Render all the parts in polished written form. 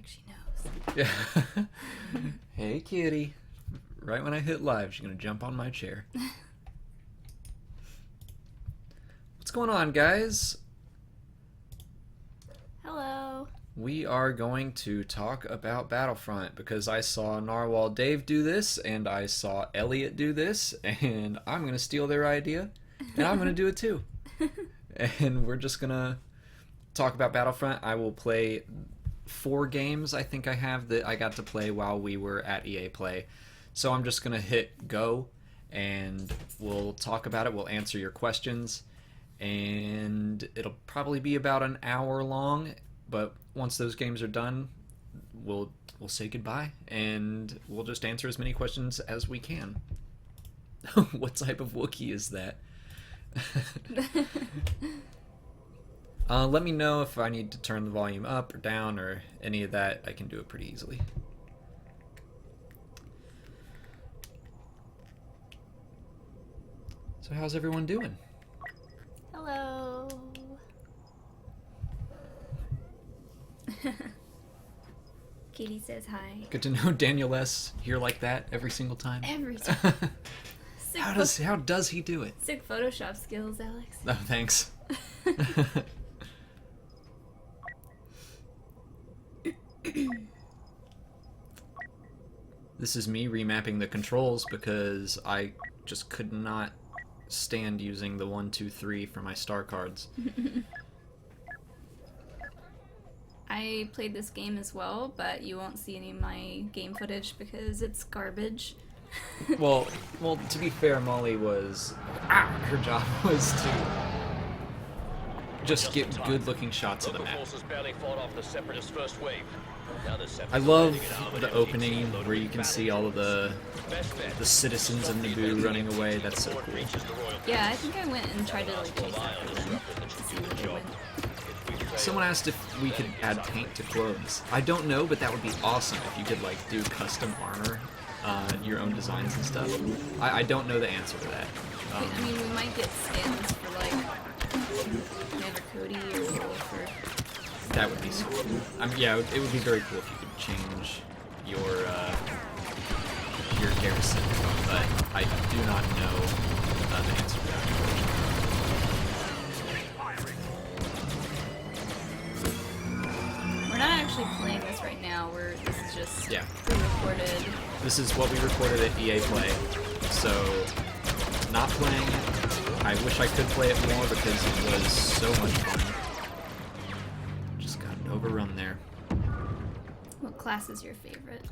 like she knows. Yeah. Hey, kitty. Right when I hit live, she's gonna jump on my chair. What's going on, guys? Hello. We are going to talk about Battlefront because I saw Narwhal Dave do this and I saw Elliot do this, and I'm going to steal their idea and I'm going to do it too. And we're just going to talk about Battlefront. I will play 4 games I think I have that I got to play while we were at EA Play. So I'm just going to hit go and we'll talk about it. We'll answer your questions. And it'll probably be about an hour long, but once those games are done, we'll say goodbye and we'll just answer as many questions as we can. What type of Wookiee is that? Let me know if I need to turn the volume up or down or any of that. I can do it pretty easily. So how's everyone doing? Hello. Katie says hi. Good to know Daniel S. here like that every single time. Every time. How does he do it? Sick Photoshop skills, Alex. Oh, thanks. This is me remapping the controls because I just could not stand using the 1, 2, 3 for my star cards. I played this game as well, but you won't see any of my game footage because it's garbage. well, to be fair, Molly was... her job was to just get good-looking shots of the map. I love the opening where you can see all of the citizens of Naboo running away. That's so cool. Yeah, I think I went and tried to like chase after them to see where they went. Someone asked if we could add paint to clothes. I don't know, but that would be awesome if you could like do custom armor, your own designs and stuff. I don't know the answer to that. I mean, we might get skins for like either Cody or Wolf or... That would be sweet. Yeah, it would be very cool if you could change your garrison, but I do not know the answer to that. We're not actually playing this right now. This is just pre-recorded. This is what we recorded at EA Play, so not playing it. I wish I could play it more because it was so much fun. Just got overrun there. What class is your favorite?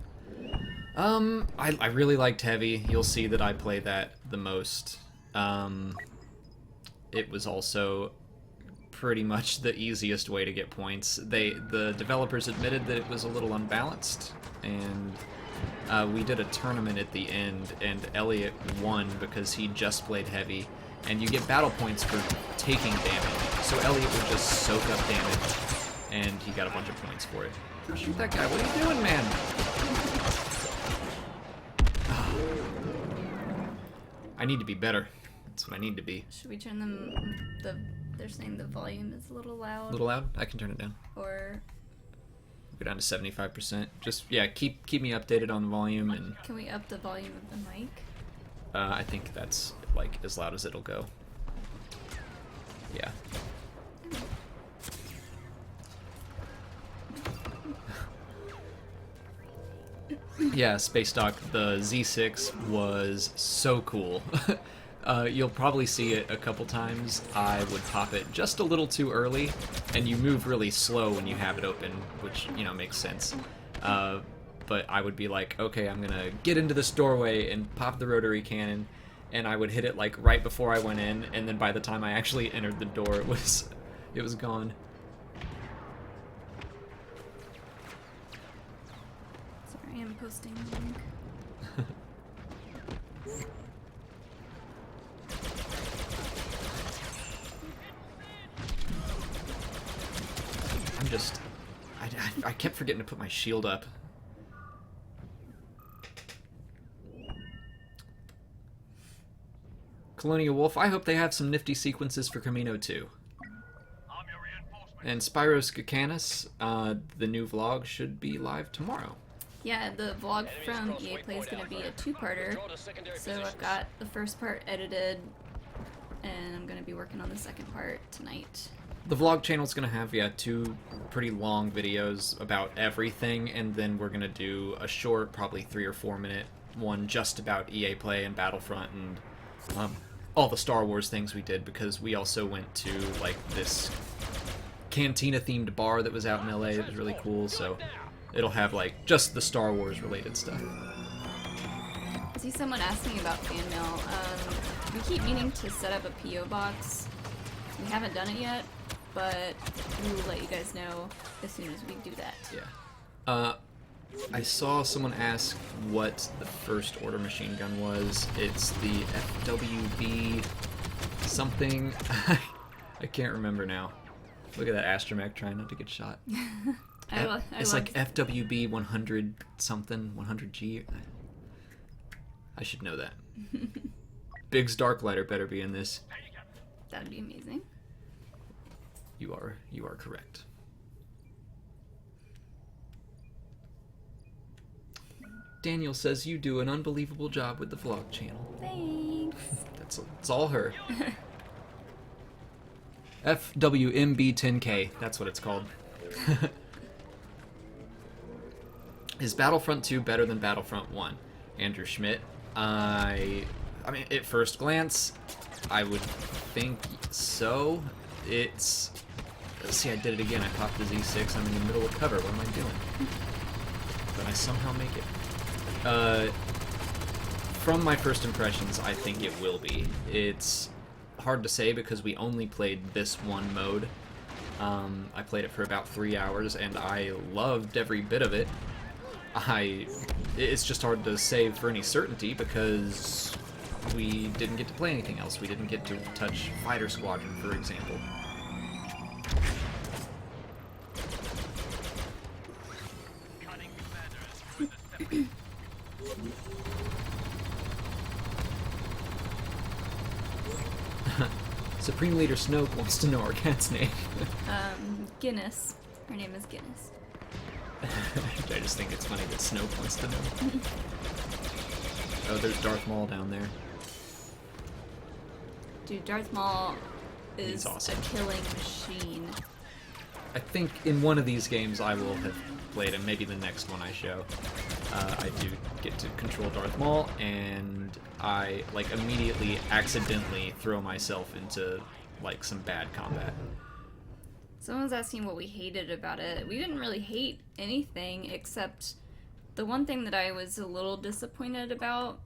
I really liked Heavy. You'll see that I play that the most. It was also pretty much the easiest way to get points. The developers admitted that it was a little unbalanced, and we did a tournament at the end, and Elliot won because he just played Heavy, and you get battle points for taking damage. So Elliot would just soak up damage, and he got a bunch of points for it. Shoot that guy! What are you doing, man? I need to be better. That's what I need to be. Should we turn them... They're saying the volume is a little loud. A little loud? I can turn it down. Or... Go down to 75%. Just, yeah, keep me updated on the volume. And can we up the volume of the mic? I think that's, like, as loud as it'll go. Yeah. Yeah, Space Dock, the Z6 was so cool. You'll probably see it a couple times. I would pop it just a little too early, and you move really slow when you have it open, which, you know, makes sense. But I would be like, okay, I'm gonna get into this doorway and pop the rotary cannon, and I would hit it like right before I went in, and then by the time I actually entered the door, it was gone. Sorry, I'm posting the link. I kept forgetting to put my shield up. Colonial Wolf, I hope they have some nifty sequences for Camino 2. And Spyros Gakanis, the new vlog should be live tomorrow. Yeah, the vlog from EA Play is going to be a two-parter. So I've got the first part edited, and I'm going to be working on the second part tonight. The vlog channel is going to have, 2 pretty long videos about everything, and then we're going to do a short, probably 3 or 4 minute one just about EA Play and Battlefront and all the Star Wars things we did, because we also went to, like, this cantina-themed bar that was out in LA. It was really cool, so it'll have, like, just the Star Wars-related stuff. I see someone asking about fan mail. We keep meaning to set up a P.O. box. We haven't done it yet, but we will let you guys know as soon as we do that. Yeah. I saw someone ask what the first order machine gun was. It's the FWB something. I can't remember now. Look at that astromech trying not to get shot. It's like FWB 100 something, 100G. I should know that. Biggs Darklighter better be in this. That'd be amazing. You are correct. Daniel says you do an unbelievable job with the vlog channel. Thanks. It's all her. FWMB10K, that's what it's called. Is Battlefront 2 better than Battlefront 1? Andrew Schmidt. I mean, at first glance, I would think so. It's... See, I did it again. I popped the Z6. I'm in the middle of cover. What am I doing? But I somehow make it. From my first impressions, I think it will be. It's hard to say because we only played this one mode. I played it for about 3 hours, and I loved every bit of it. It's just hard to say for any certainty because we didn't get to play anything else. We didn't get to touch Fighter Squadron, for example. Supreme Leader Snoke wants to know our cat's name. Guinness. Her name is Guinness. I just think it's funny that Snoke wants to know. Oh, there's Darth Maul down there. Dude, Darth Maul is awesome. a killing machine. I think in one of these games I will have played him, maybe the next one I show. I do get to control Darth Maul, and I, like, immediately accidentally throw myself into, like, some bad combat. Someone's asking what we hated about it. We didn't really hate anything, except the one thing that I was a little disappointed about,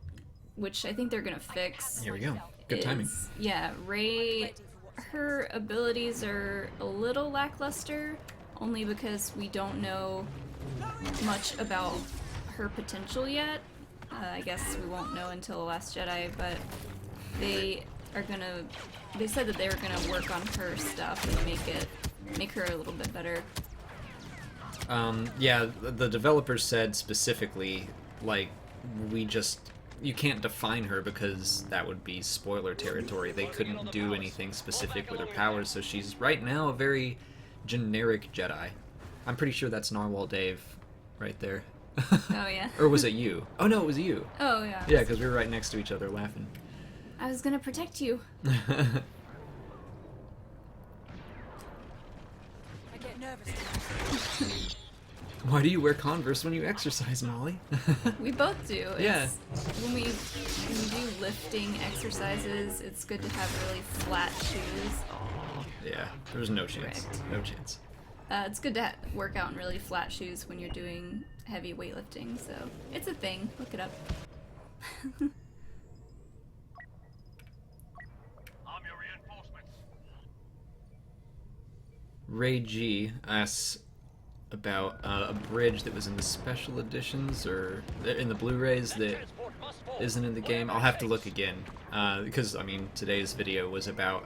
which I think they're gonna fix. Here we go. Good timing. Yeah, Rey, her abilities are a little lackluster, only because we don't know much about her potential yet. I guess we won't know until The Last Jedi, but they said that they were gonna work on her stuff and make her a little bit better. Yeah, the developers said specifically, like, you can't define her because that would be spoiler territory. They couldn't do anything specific with her powers, so she's right now a very generic Jedi. I'm pretty sure that's Narwhal Dave right there. Oh, yeah. Or was it you? Oh, no, it was you. Oh, yeah. Yeah, because we were right next to each other laughing. I was gonna protect you. I get nervous. Why do you wear Converse when you exercise, Molly? We both do. Yeah. When we do lifting exercises, it's good to have really flat shoes. Yeah, there's no chance. Correct. No chance. It's good to work out in really flat shoes when you're doing heavy weightlifting, so it's a thing. Look it up. Ray G asks about a bridge that was in the special editions or in the Blu-rays that isn't in the game. I'll have to look again because, I mean, today's video was about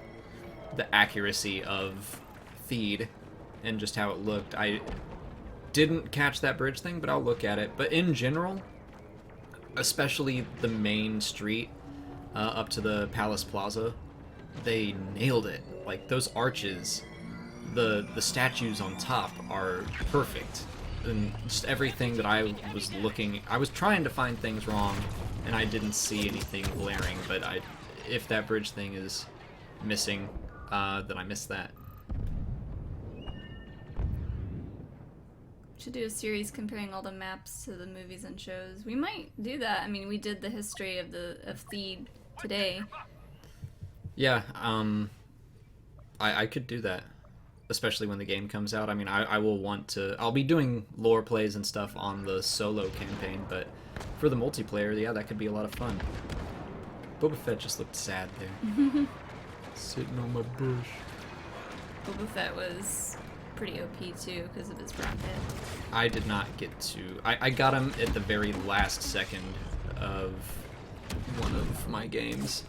the accuracy of Theed and just how it looked. I didn't catch that bridge thing, but I'll look at it. But in general, especially the main street up to the Palace Plaza, they nailed it. Like, those arches, the statues on top are perfect, and just everything that I was trying to find things wrong, and I didn't see anything glaring. But if that bridge thing is missing, then I missed that. Should do a series comparing all the maps to the movies and shows. We might do that. I mean, we did the history of Theed today. Yeah, I could do that, especially when the game comes out. I mean, I will want to. I'll be doing lore plays and stuff on the solo campaign, but for the multiplayer, yeah, that could be a lot of fun. Boba Fett just looked sad there, sitting on my bush. Boba Fett was pretty OP too because of his rocket. I did not get to. I got him at the very last second of one of my games.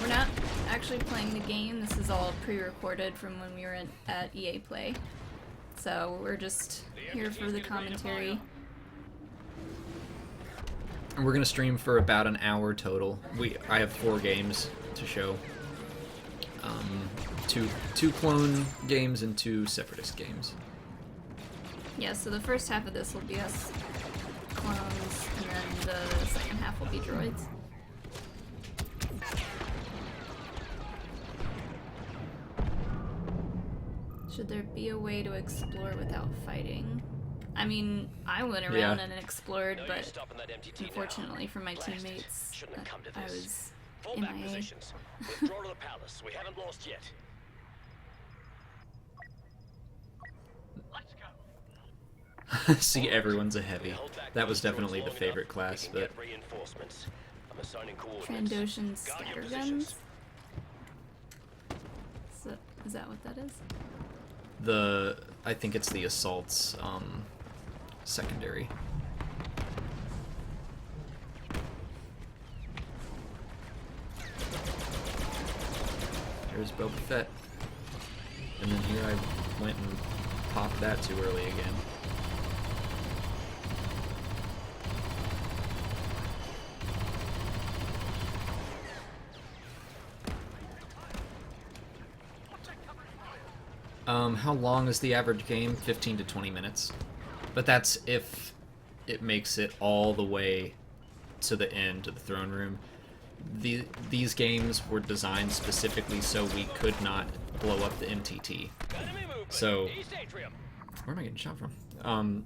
We're not actually playing the game. This is all pre-recorded from when we were at EA Play. So we're just here for the commentary. And we're gonna stream for about an hour total. I have 4 games to show. Two clone games and 2 Separatist games. Yeah, so the first half of this will be us clones, and then the second half will be droids. Should there be a way to explore without fighting? I mean, I went around and explored, but unfortunately for my teammates, I was MIA. Withdraw to the palace. We haven't lost yet. Let's go. See, everyone's a heavy. That was definitely the favorite class, but Trandoshan scatterguns? Is that what that is? I think it's the assault's secondary. There's Boba Fett. And then here I went and popped that too early again. How long is the average game? 15 to 20 minutes. But that's if it makes it all the way to the end, to the throne room. These games were designed specifically so we could not blow up the MTT. So, where am I getting shot from?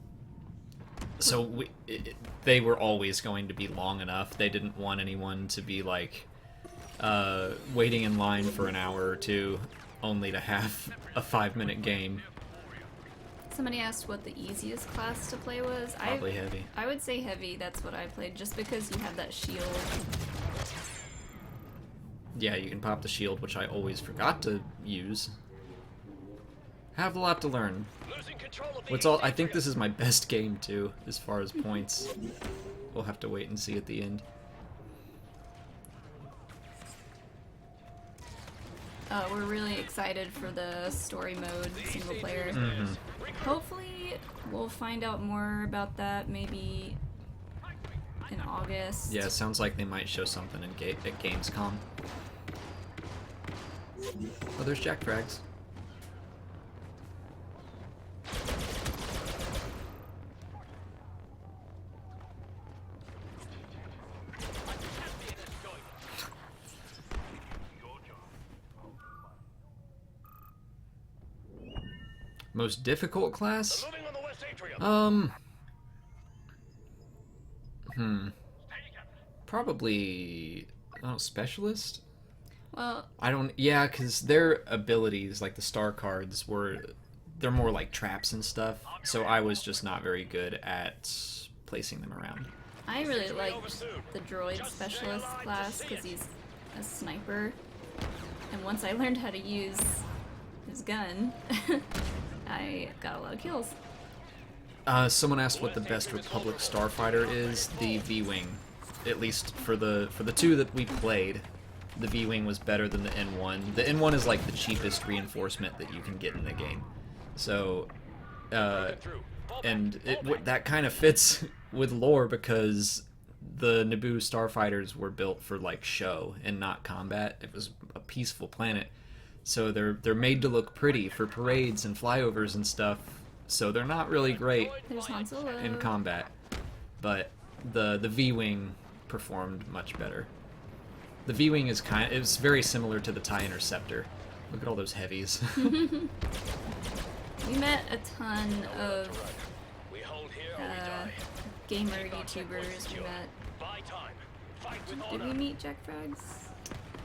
So they were always going to be long enough. They didn't want anyone to be like waiting in line for an hour or two only to have a 5-minute game. Somebody asked what the easiest class to play was. Probably heavy. I would say heavy, that's what I played, just because you have that shield. Yeah, you can pop the shield, which I always forgot to use. Have a lot to learn. I think this is my best game, too, as far as points. We'll have to wait and see at the end. We're really excited for the story mode, single player. Hopefully, we'll find out more about that maybe in August. Yeah, it sounds like they might show something at Gamescom. Oh, there's Jack Frags. Most difficult class? Probably, I don't know, specialist? Well, yeah, because their abilities, like the star cards, they're more like traps and stuff, so I was just not very good at placing them around. I really liked the droid specialist class because he's a sniper, and once I learned how to use his gun, I got a lot of kills. Someone asked what the best Republic starfighter is. The V-Wing. At least for the 2 that we played, the V-Wing was better than the N1. The N1 is like the cheapest reinforcement that you can get in the game. So, and that kind of fits with lore because the Naboo starfighters were built for like show and not combat. It was a peaceful planet, so they're made to look pretty for parades and flyovers and stuff. So they're not really great There's Han Solo. in combat, but the V-wing performed much better. The V-wing is it's very similar to the TIE Interceptor. Look at all those heavies. We met a ton of We hold here or we die. gamer YouTubers. We met. Buy time. Fight with Did honor. we meet Jack Frags?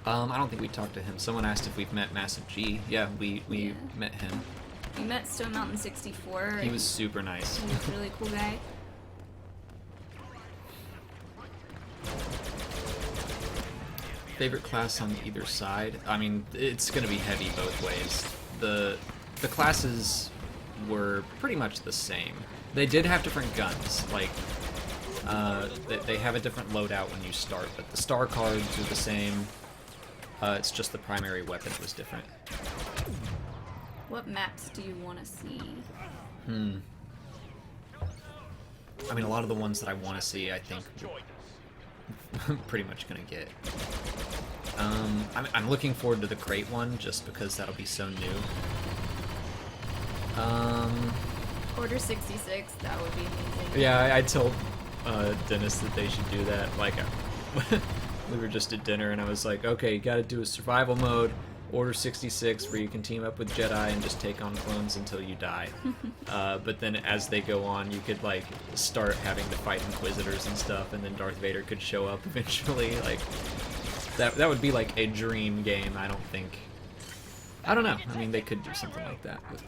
I don't think we talked to him. Someone asked if we've met Massive G. Yeah, we Yeah. met him. We met Stone Mountain 64. He was super nice. He was a really cool guy. Favorite class on either side? I mean, it's gonna be heavy both ways. The classes were pretty much the same. They did have different guns. Like, they have a different loadout when you start, but the star cards are the same. It's just the primary weapon was different. What maps do you want to see? I mean, a lot of the ones that I want to see, I think, I'm pretty much gonna get. I'm looking forward to the crate one just because that'll be so new. Order 66, that would be amazing. Yeah, I told Dennis that they should do that. Like, we were just at dinner and I was like, okay, you gotta do a survival mode, Order 66, where you can team up with Jedi and just take on clones until you die. But then as they go on, you could, like, start having to fight Inquisitors and stuff, and then Darth Vader could show up eventually. Like, that would be, like, a dream game, I don't think. I don't know. I mean, they could do something like that. With...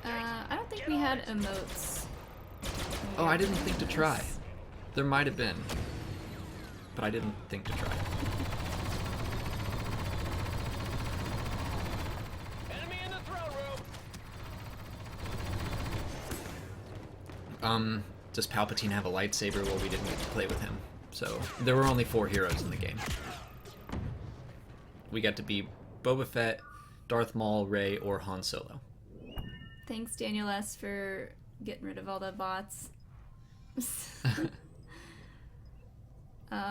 I don't think we had emotes. Oh, I didn't think to try. There might have been. But I didn't think to try. Enemy in the throne room. Does Palpatine have a lightsaber? Well, we didn't get to play with him. So, there were only 4 heroes in the game. We got to be Boba Fett, Darth Maul, Rey, or Han Solo. Thanks, Daniel S., for getting rid of all the bots.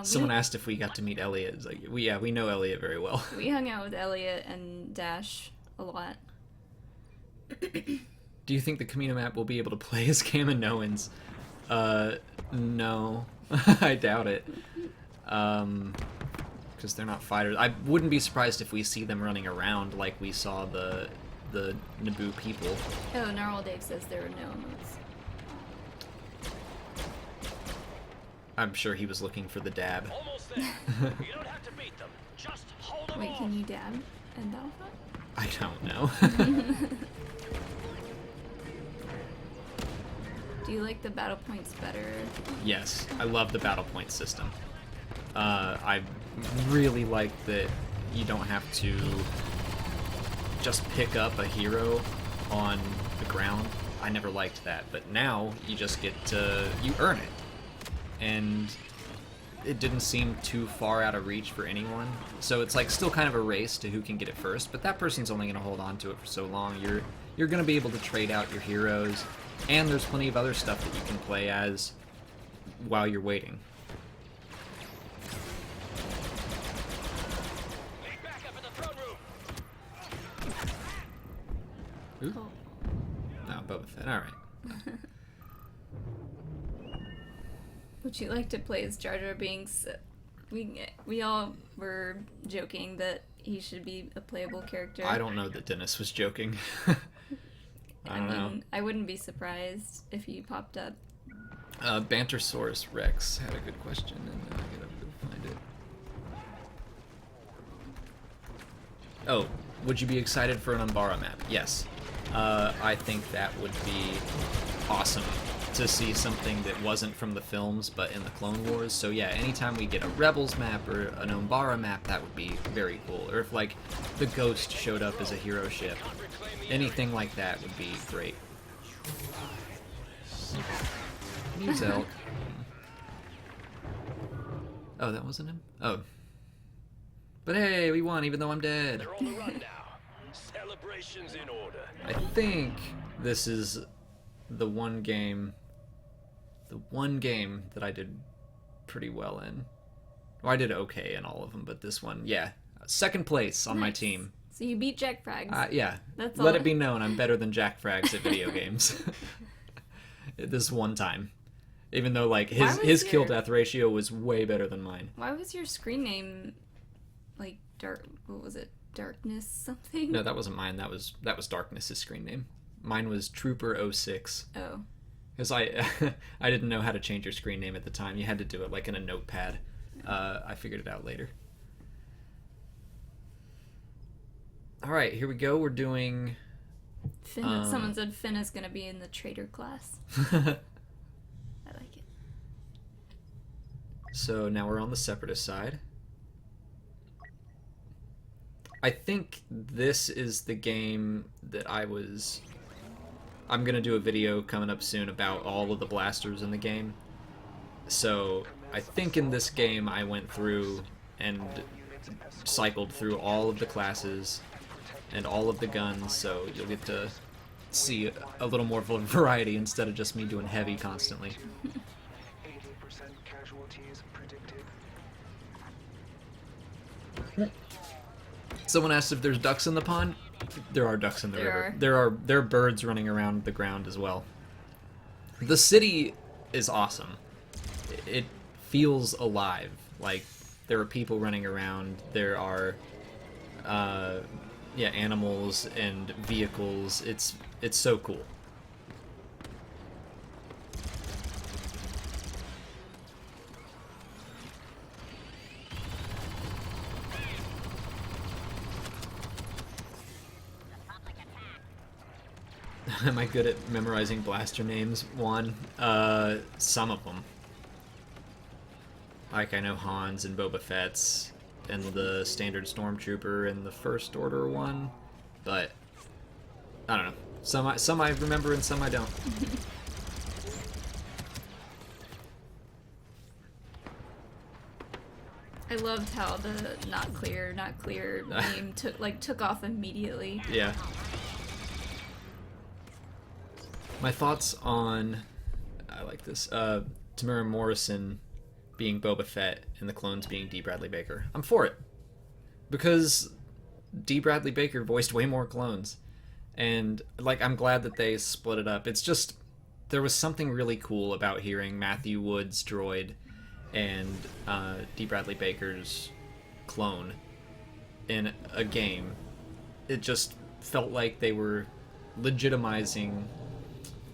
Someone asked if we got to meet Elliot. It's like, we know Elliot very well. We hung out with Elliot and Dash a lot. Do you think the Camino map will be able to play as Kaminoans? No. I doubt it. Because they're not fighters. I wouldn't be surprised if we see them running around like we saw the Naboo people. Oh, Narwhal Dave says there were no emotes. I'm sure he was looking for the dab. Almost there. You don't have to beat them. Just hold them Wait, off. can you dab in Battlefront? I don't know. Do you like the battle points better? Yes, I love the battle point system. I really like that you don't have to just pick up a hero on the ground. I never liked that, but now you just get to, you earn it. And it didn't seem too far out of reach for anyone. So it's like still kind of a race to who can get it first, but that person's only going to hold on to it for so long. You're going to be able to trade out your heroes, and there's plenty of other stuff that you can play as while you're waiting. Lead back up in the throne room. Ooh. Oh. No, Boba Fett. All right. Would you like to play as Jar Jar Binks? We all were joking that he should be a playable character. I don't know that Dennis was joking. I don't know. I wouldn't be surprised if he popped up. Bantersaurus Rex had a good question, and I gotta go find it. Oh, would you be excited for an Umbara map? Yes. I think that would be awesome to see something that wasn't from the films but in the Clone Wars. So yeah, anytime we get a Rebels map or an Umbara map, that would be very cool. Or if like the Ghost showed up as a hero ship, anything like that would be great. Needs elk. Oh, that wasn't him? Oh. But hey, we won even though I'm dead. They're on the run now. Celebrations in order. I think this is the one game the one game that I did pretty well in. Well, I did okay in all of them, but this one, yeah. Second place on my Nice. team. So you beat Jack Frags. Yeah. That's Let all. it be known I'm better than Jack Frags at video games. This one time. Even though, like, Why was his your- kill-death ratio was way better than mine. Why was your screen name like dark? What was it? Darkness something? No, that wasn't mine. That was Darkness's screen name. Mine was Trooper06. Oh. Because I didn't know how to change your screen name at the time. You had to do it like in a notepad. I figured it out later. All right, here we go. We're doing. Finn, someone said Finn is gonna be in the traitor class. I like it. So now we're on the Separatist side. I think this is the game that I'm gonna do a video coming up soon about all of the blasters in the game. So I think in this game I went through and cycled through all of the classes and all of the guns, so you'll get to see a little more variety instead of just me doing heavy constantly. 80% casualties predicted. Someone asked if there's ducks in the pond. There are ducks in the river. There are birds running around the ground as well. The city is awesome. It feels alive. Like there are people running around. There are animals and vehicles. It's so cool. Am I good at memorizing blaster names? One. Some of them. Like, I know Han's and Boba Fett's, and the standard Stormtrooper, and the First Order one, but I don't know. Some I remember and some I don't. I loved how the not clear meme took off immediately. Yeah. My thoughts on, I like this, Tamara Morrison being Boba Fett and the clones being D. Bradley Baker. I'm for it. Because D. Bradley Baker voiced way more clones. And, like, I'm glad that they split it up. It's just, there was something really cool about hearing Matthew Wood's droid and D. Bradley Baker's clone in a game. It just felt like they were legitimizing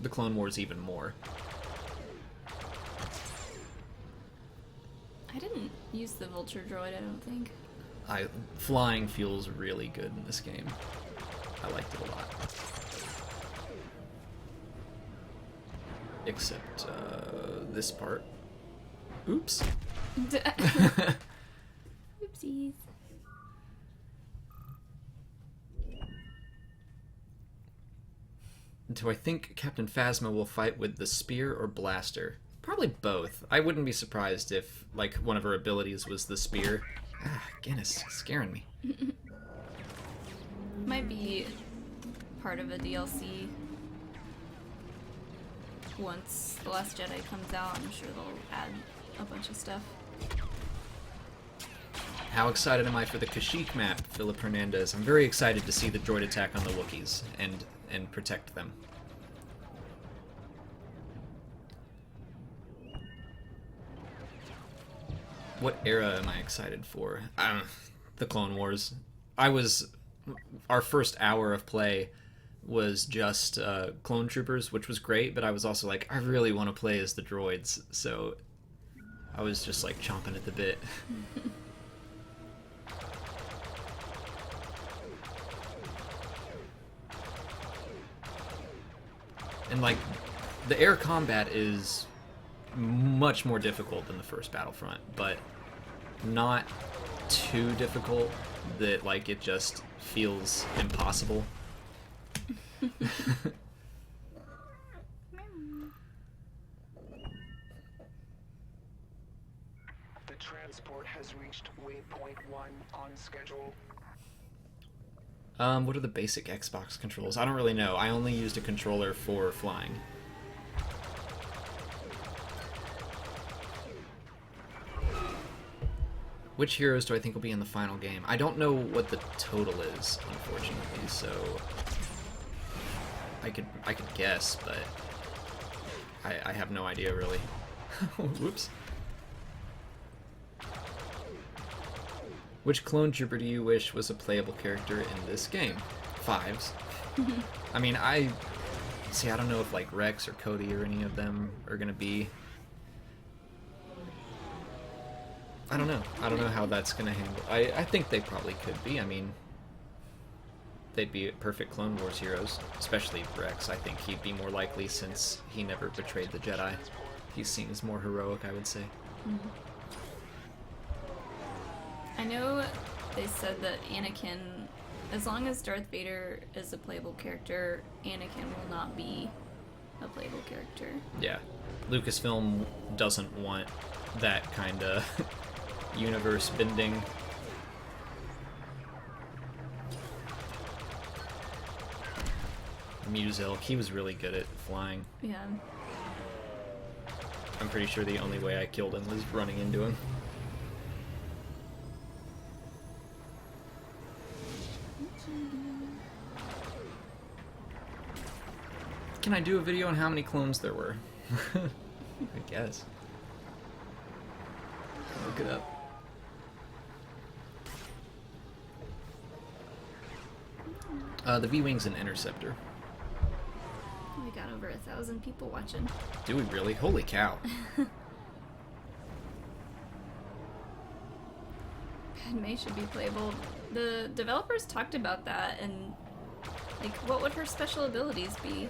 the Clone Wars even more. I didn't use the vulture droid, I don't think. Flying feels really good in this game. I liked it a lot. Except this part. Oops. Oopsies. Do I think Captain Phasma will fight with the spear or blaster? Probably both. I wouldn't be surprised if, like, one of her abilities was the spear. Again, it's scaring me. Might be part of a DLC. Once The Last Jedi comes out, I'm sure they'll add a bunch of stuff. How excited am I for the Kashyyyk map, Philip Hernandez? I'm very excited to see the droid attack on the Wookiees and protect them. What era am I excited for? The Clone Wars. Our first hour of play was just clone troopers, which was great, but I was also like, I really want to play as the droids, so I was just like chomping at the bit. And like, the air combat is much more difficult than the first Battlefront, but not too difficult that like it just feels impossible. The transport has reached waypoint 1 on schedule. What are the basic Xbox controls? I don't really know. I only used a controller for flying. Which heroes do I think will be in the final game? I don't know what the total is, unfortunately, so I could guess, but I have no idea really. Whoops. Which clone trooper do you wish was a playable character in this game? Fives. I mean, I don't know if like Rex or Cody or any of them are gonna be. I don't know. I don't know how that's gonna handle. I think they probably could be. I mean, they'd be perfect Clone Wars heroes, especially Rex. I think he'd be more likely since he never betrayed the Jedi. He's seen as more heroic, I would say. I know they said that Anakin, as long as Darth Vader is a playable character, Anakin will not be a playable character. Yeah. Lucasfilm doesn't want that kind of universe bending. Muselk, he was really good at flying. Yeah. I'm pretty sure the only way I killed him was running into him. Can I do a video on how many clones there were? I guess. Look it up. The V-Wing's an interceptor. We got over 1,000 people watching. Do we really? Holy cow. Padme should be playable. The developers talked about that, and like, what would her special abilities be?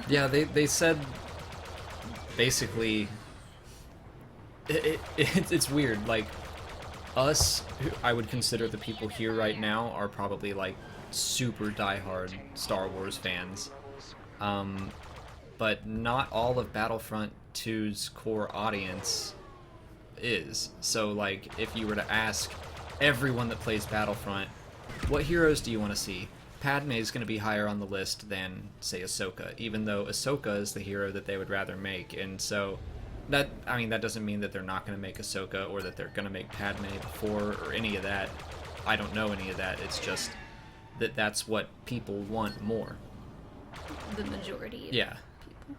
Yeah, they said basically it's weird. Like us, who I would consider the people here right now, are probably like super diehard Star Wars fans. But not all of Battlefront 2's core audience is. So like, if you were to ask everyone that plays Battlefront, what heroes do you want to see? Padme is going to be higher on the list than, say, Ahsoka, even though Ahsoka is the hero that they would rather make. And so, that doesn't mean that they're not going to make Ahsoka or that they're going to make Padme before or any of that. I don't know any of that. It's just that that's what people want more. The majority of Yeah.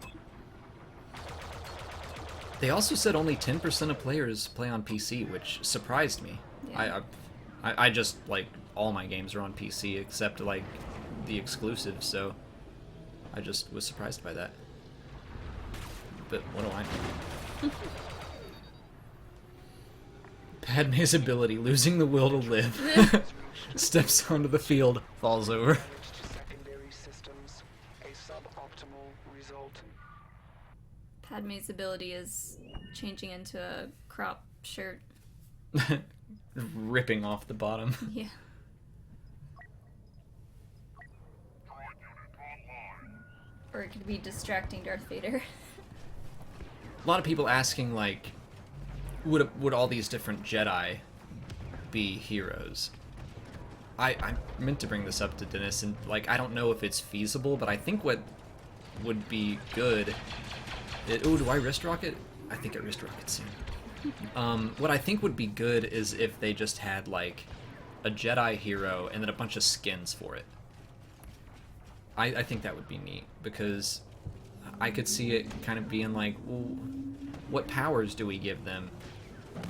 people. They also said only 10% of players play on PC, which surprised me. Yeah. I just, like, all my games are on PC except, like, the exclusives, so I just was surprised by that. But what do I know? Padme's ability, losing the will to live. Steps onto the field, falls over. Secondary systems, a suboptimal result. Padme's ability is changing into a crop shirt. Ripping off the bottom. Yeah. Or it could be distracting Darth Vader. A lot of people asking, like, would all these different Jedi be heroes? I meant to bring this up to Dennis, and, like, I don't know if it's feasible, but I think what would be good... Oh, do I wrist rocket? I think I wrist rocket soon. What I think would be good is if they just had, like, a Jedi hero and then a bunch of skins for it. I think that would be neat, because I could see it kind of being like, well, what powers do we give them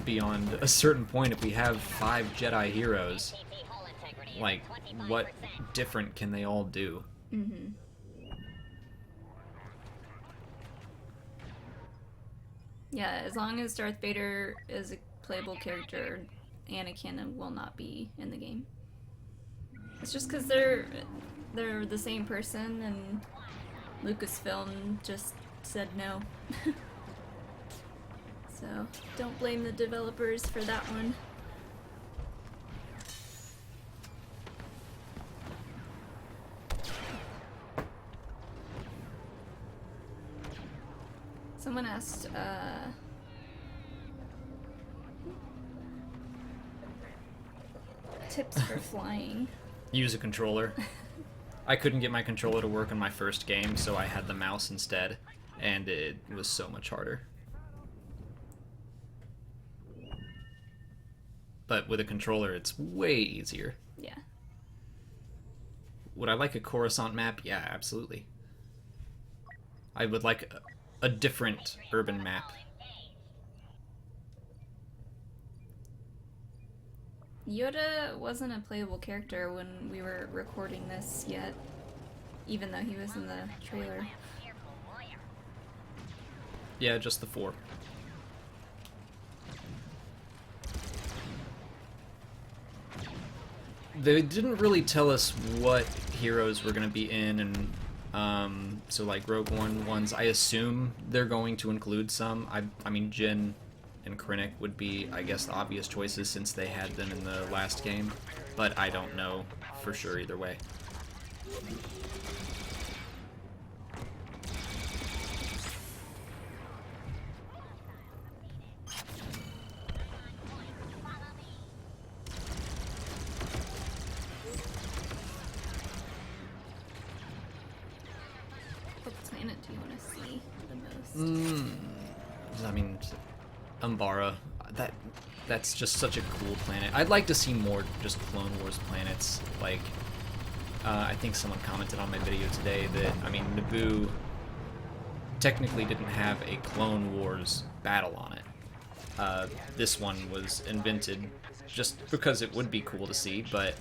beyond a certain point? If we have 5 Jedi heroes, like, what different can they all do? Mm-hmm. Yeah, as long as Darth Vader is a playable character, Anakin will not be in the game. It's just because they're the same person, and Lucasfilm just said no. So don't blame the developers for that one. Someone asked, tips for flying. Use a controller. I couldn't get my controller to work in my first game, so I had the mouse instead, and it was so much harder. but with a controller, it's way easier. Yeah. Would I like a Coruscant map? Yeah, absolutely. I would like a different urban map. Yoda wasn't a playable character when we were recording this yet, even though he was in the trailer. Yeah, just the 4. They didn't really tell us what heroes were going to be in, and so like Rogue One ones, I assume they're going to include some. I mean, Jyn and Krennic would be, I guess, the obvious choices since they had them in the last game, but I don't know for sure either way. What planet do you want to see the most? I mean, Umbara, that's just such a cool planet. I'd like to see more just Clone Wars planets. Like, I think someone commented on my video today that, I mean, Naboo technically didn't have a Clone Wars battle on it. This one was invented just because it would be cool to see, but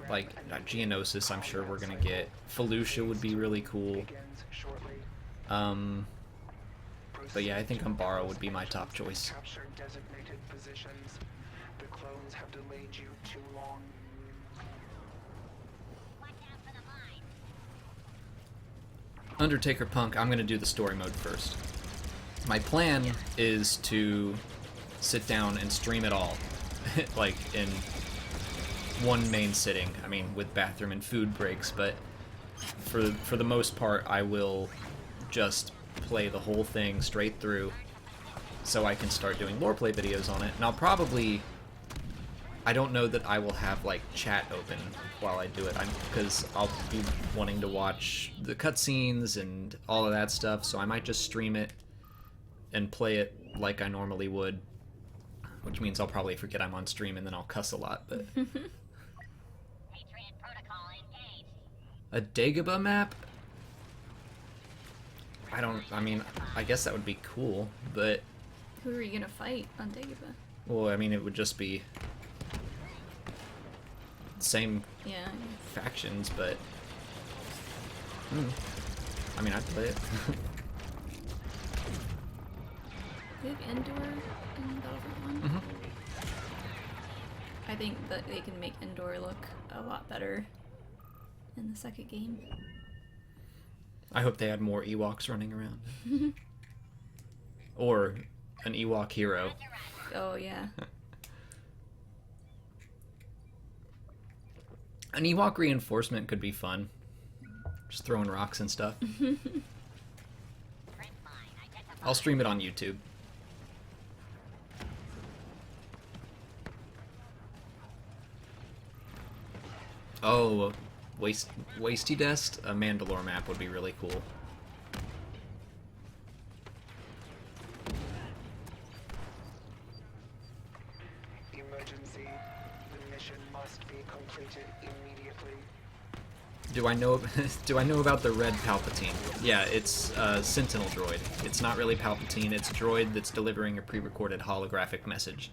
like Geonosis, I'm sure we're gonna get. Felucia would be really cool. But yeah, I think Umbara would be my top choice. Capture designated positions. The clones have delayed you too long. Undertaker Punk, I'm gonna do the story mode first. My plan is to sit down and stream it all, like in one main sitting. I mean, with bathroom and food breaks, but for the most part, I will just play the whole thing straight through so I can start doing lore play videos on it. And I'll probably, I don't know that I will have like chat open while I do it, because I'll be wanting to watch the cutscenes and all of that stuff, so I might just stream it and play it like I normally would, which means I'll probably forget I'm on stream and then I'll cuss a lot, but... A Dagobah map? I mean, I guess that would be cool, but... Who are you gonna fight on Dagobah? Well, I mean, it would just be... same Yeah. factions, but... I mean, I'd play it. Do you have Endor in Battlefront 1? Mhm. I think that they can make Endor look a lot better in the second game. I hope they had more Ewoks running around. Or an Ewok hero. Oh, yeah. An Ewok reinforcement could be fun. Just throwing rocks and stuff. I'll stream it on YouTube. Oh, Wasty Dest? A Mandalore map would be really cool. Emergency. The mission must be completed immediately. Do I know about the red Palpatine? Yeah, it's a Sentinel droid. It's not really Palpatine, it's a droid that's delivering a pre-recorded holographic message.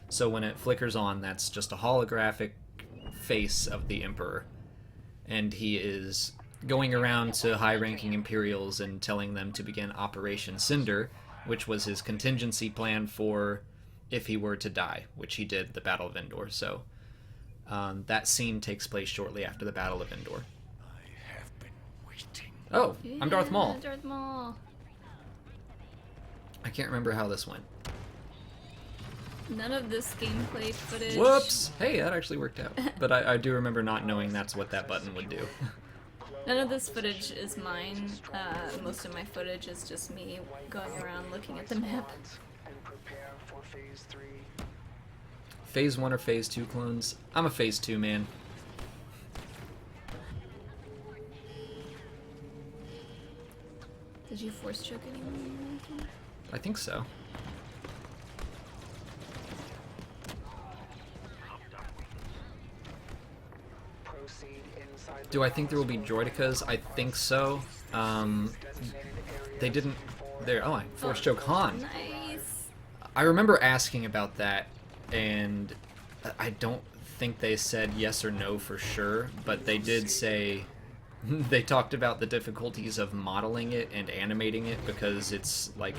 So when it flickers on, that's just a holographic face of the Emperor. And he is going around to high-ranking Imperials and telling them to begin Operation Cinder, which was his contingency plan for if he were to die, which he did the Battle of Endor. So that scene takes place shortly after the Battle of Endor. I have been waiting. Oh, I'm Darth Yeah, Maul. Darth Maul. I can't remember how this went. None of this gameplay footage. Whoops! Hey, that actually worked out. But I do remember not knowing that's what that button would do. None of this footage is mine. Most of my footage is just me going around looking at the map. And prepare for phase 3. Phase 1 or Phase 2 clones? I'm a Phase 2 man. Did you force choke anyone? I think so. Do I think there will be droidicas? I think so. They didn't. There. Oh, I force choke Han. Nice. I remember asking about that, and I don't think they said yes or no for sure, but they did say they talked about the difficulties of modeling it and animating it because it's like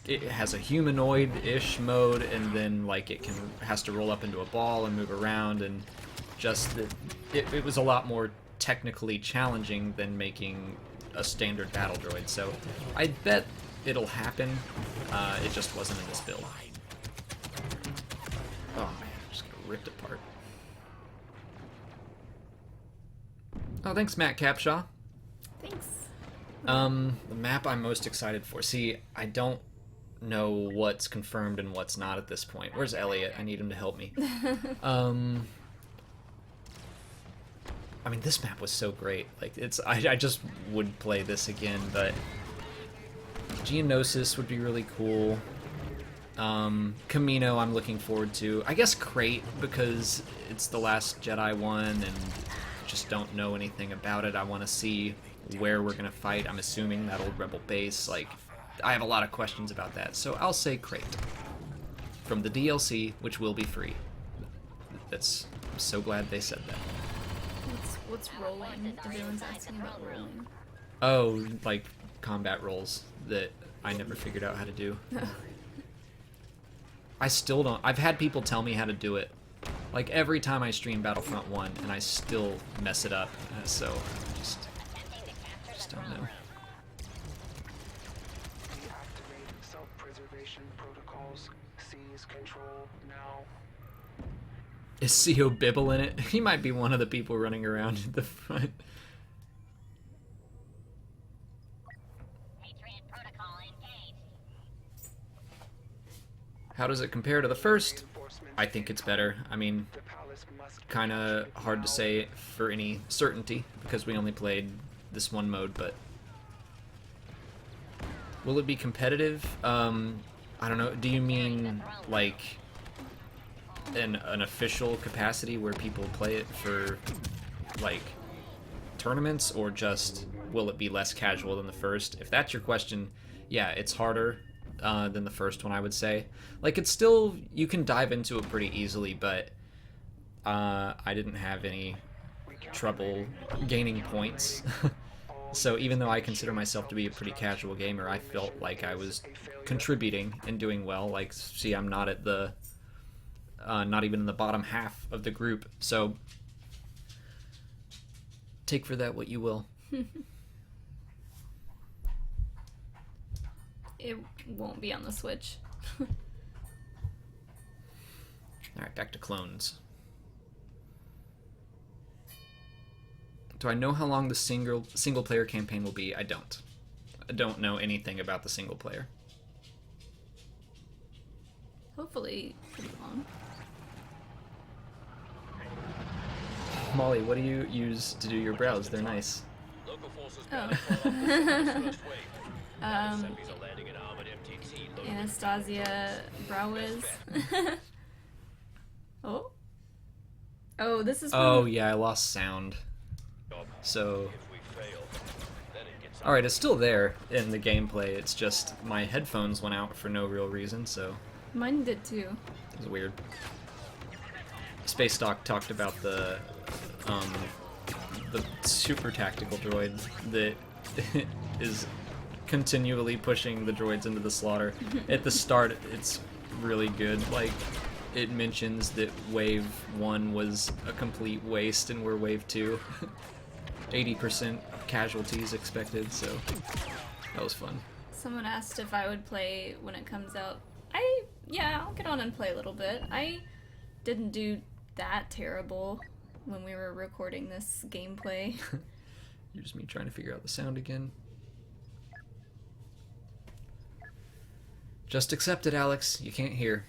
it has a humanoid-ish mode, and then like has to roll up into a ball and move around, and just it was a lot more technically challenging than making a standard battle droid. So I bet it'll happen. It just wasn't in this build. Oh man, I'm just gonna ripped apart. Oh, thanks, Matt Capshaw. Thanks. The map I'm most excited for. See, I don't know what's confirmed and what's not at this point. Where's Elliot? I need him to help me. I mean, this map was so great. Like, I just would play this again, but Geonosis would be really cool. Camino I'm looking forward to. I guess Crate, because it's the last Jedi one, and just don't know anything about it. I want to see where we're going to fight. I'm assuming that old Rebel base. Like, I have a lot of questions about that, so I'll say Crate. From the DLC, which will be free. I'm so glad they said that. What's rolling? Everyone's asking about rolling. Oh, like combat rolls that I never figured out how to do. I still don't. I've had people tell me how to do it. Like every time I stream Battlefront 1, and I still mess it up. So I just don't know. Deactivate self-preservation protocols. Seize control now. Is CO Bibble in it? He might be one of the people running around at the front. Patriot protocol engaged. How does it compare to the first? I think it's better. I mean, The palace must kind of hard to say for any certainty because we only played this one mode, but will it be competitive? I don't know. Do you mean like an official capacity where people play it for like tournaments, or just will it be less casual than the first? If that's your question, yeah, it's harder than the first one, I would say. Like, it's still, you can dive into it pretty easily, but I didn't have any trouble gaining points. So even though I consider myself to be a pretty casual gamer, I felt like I was contributing and doing well. Like, see, I'm not at the not even in the bottom half of the group, so take for that what you will. It won't be on the Switch. Alright, back to clones. Do I know how long the single player campaign will be? I don't. I don't know anything about the single player. Hopefully pretty long. Molly, what do you use to do your brows? They're nice. Local forces Oh. better follow up this first wave. Um, Assemblies are landing in armored MTT loaded. Anastasia Browiz. Oh, this is from... Oh yeah, I lost sound. So, If we fail, then it gets alright, it's still there in the gameplay. It's just my headphones went out for no real reason, so Mine did too. it was weird. Space Doc talked about the super tactical droid that is continually pushing the droids into the slaughter. At the start, it's really good. Like, it mentions that Wave 1 was a complete waste and we're Wave 2. 80% casualties expected, so that was fun. Someone asked if I would play when it comes out. Yeah, I'll get on and play a little bit. I didn't do that terrible when we were recording this gameplay. Here's me trying to figure out the sound again. Just accept it, Alex. You can't hear.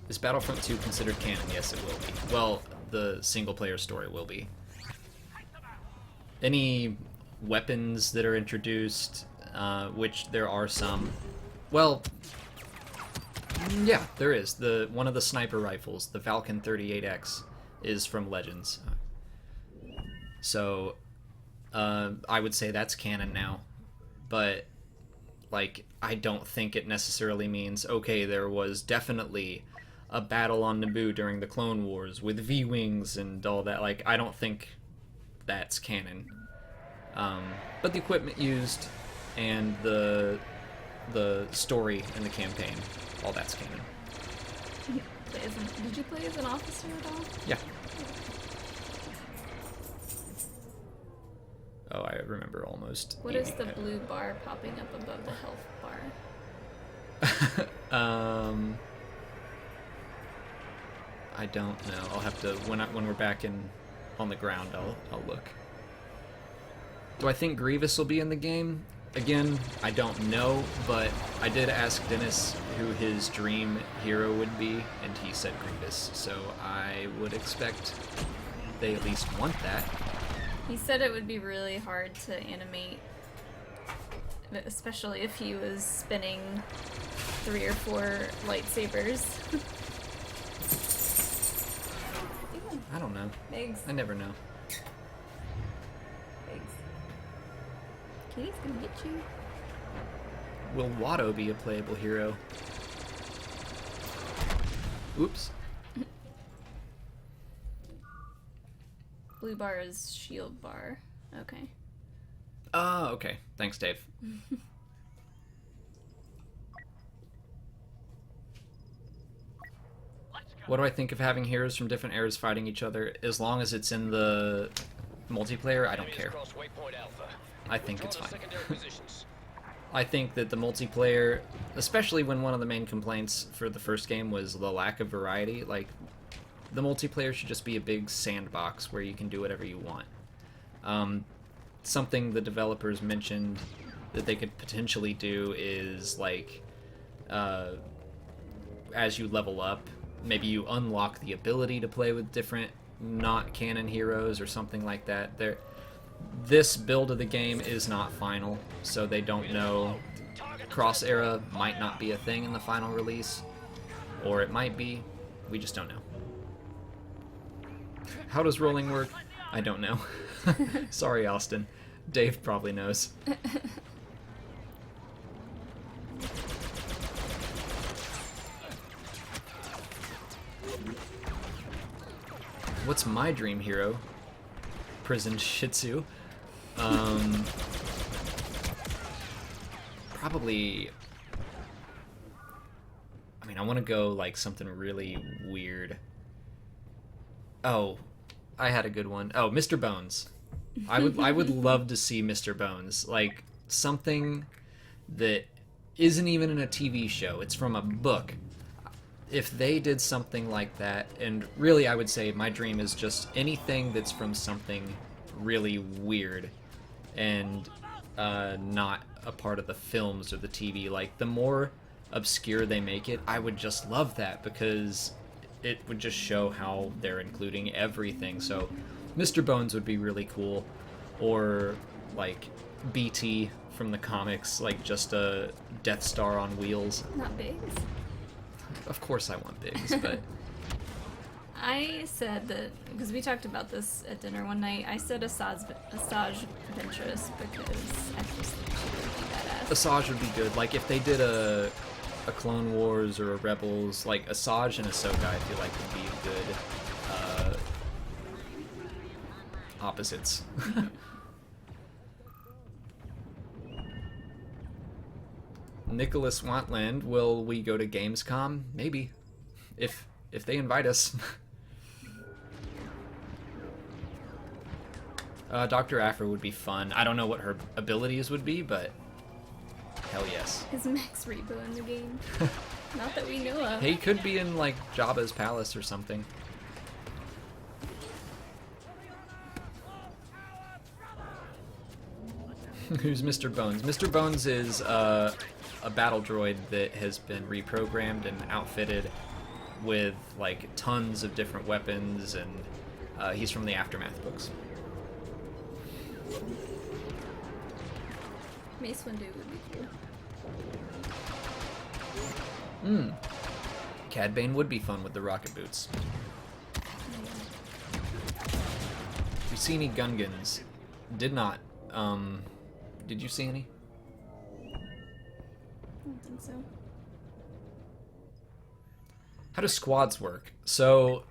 Is Battlefront 2 considered canon? Yes, it will be. Well, the single-player story will be. Any weapons that are introduced, which there are some. Well, yeah, there is. One of the sniper rifles, the Falcon 38X, is from Legends. So, I would say that's canon now. But, like, I don't think it necessarily means, okay, there was definitely a battle on Naboo during the Clone Wars with V-Wings and all that. Like, I don't think that's canon. But the equipment used and the story and the campaign, all that's canon. Did you play as an officer at all? Yeah. Oh, I remember almost. What is the blue bar popping up above the health bar? I don't know. I'll have to when we're back on the ground. I'll look. Do I think Grievous will be in the game? Again, I don't know, but I did ask Dennis who his dream hero would be, and he said Grievous. So I would expect they at least want that. He said it would be really hard to animate, especially if he was spinning 3 or 4 lightsabers. I don't know. Eggs. I never know. Eggs. Katie's gonna get you. Will Watto be a playable hero? Oops. Blue bar is shield bar. Okay. Oh, okay. Thanks, Dave. What do I think of having heroes from different eras fighting each other? As long as it's in the multiplayer, I don't care. I think it's fine. I think that the multiplayer, especially when one of the main complaints for the first game was the lack of variety, like, the multiplayer should just be a big sandbox where you can do whatever you want. Something the developers mentioned that they could potentially do is, like, as you level up, maybe you unlock the ability to play with different not canon heroes or something like that. This build of the game is not final, so they don't know. Cross era might not be a thing in the final release, or it might be. We just don't know. How does rolling work? I don't know. Sorry, Austin. Dave probably knows. What's my dream hero? Prison Shih Tzu. Probably... I mean, I want to go, like, something really weird. Oh, I had a good one. Oh, Mr. Bones. I would love to see Mr. Bones. Like, something that isn't even in a TV show. It's from a book. If they did something like that, and really I would say my dream is just anything that's from something really weird and not a part of the films or the TV. Like, the more obscure they make it, I would just love that, because it would just show how they're including everything. So Mr. Bones would be really cool, or like BT from the comics, like just a Death Star on wheels. Not Biggs. Of course I want Biggs, but I said that, because we talked about this at dinner one night, I said Asajj Ventress because I just think she would be badass. Asajj would be good. Like, if they did a Clone Wars or a Rebels, like Asajj and Ahsoka, I feel like would be good opposites. Nicholas Wantland, will we go to Gamescom? Maybe, if they invite us. Dr. Aphra would be fun. I don't know what her abilities would be, but hell yes. Is Max Rebo in the game? Not that we know of. He could be in, like, Jabba's palace or something. Who's Mr. Bones? Mr. Bones is a battle droid that has been reprogrammed and outfitted with, like, tons of different weapons, and he's from the Aftermath books. Mace Windu would be cool. Cad Bane would be fun with the rocket boots. You see any Gungans? Did not. Did you see any? I don't think so. How do squads work? So,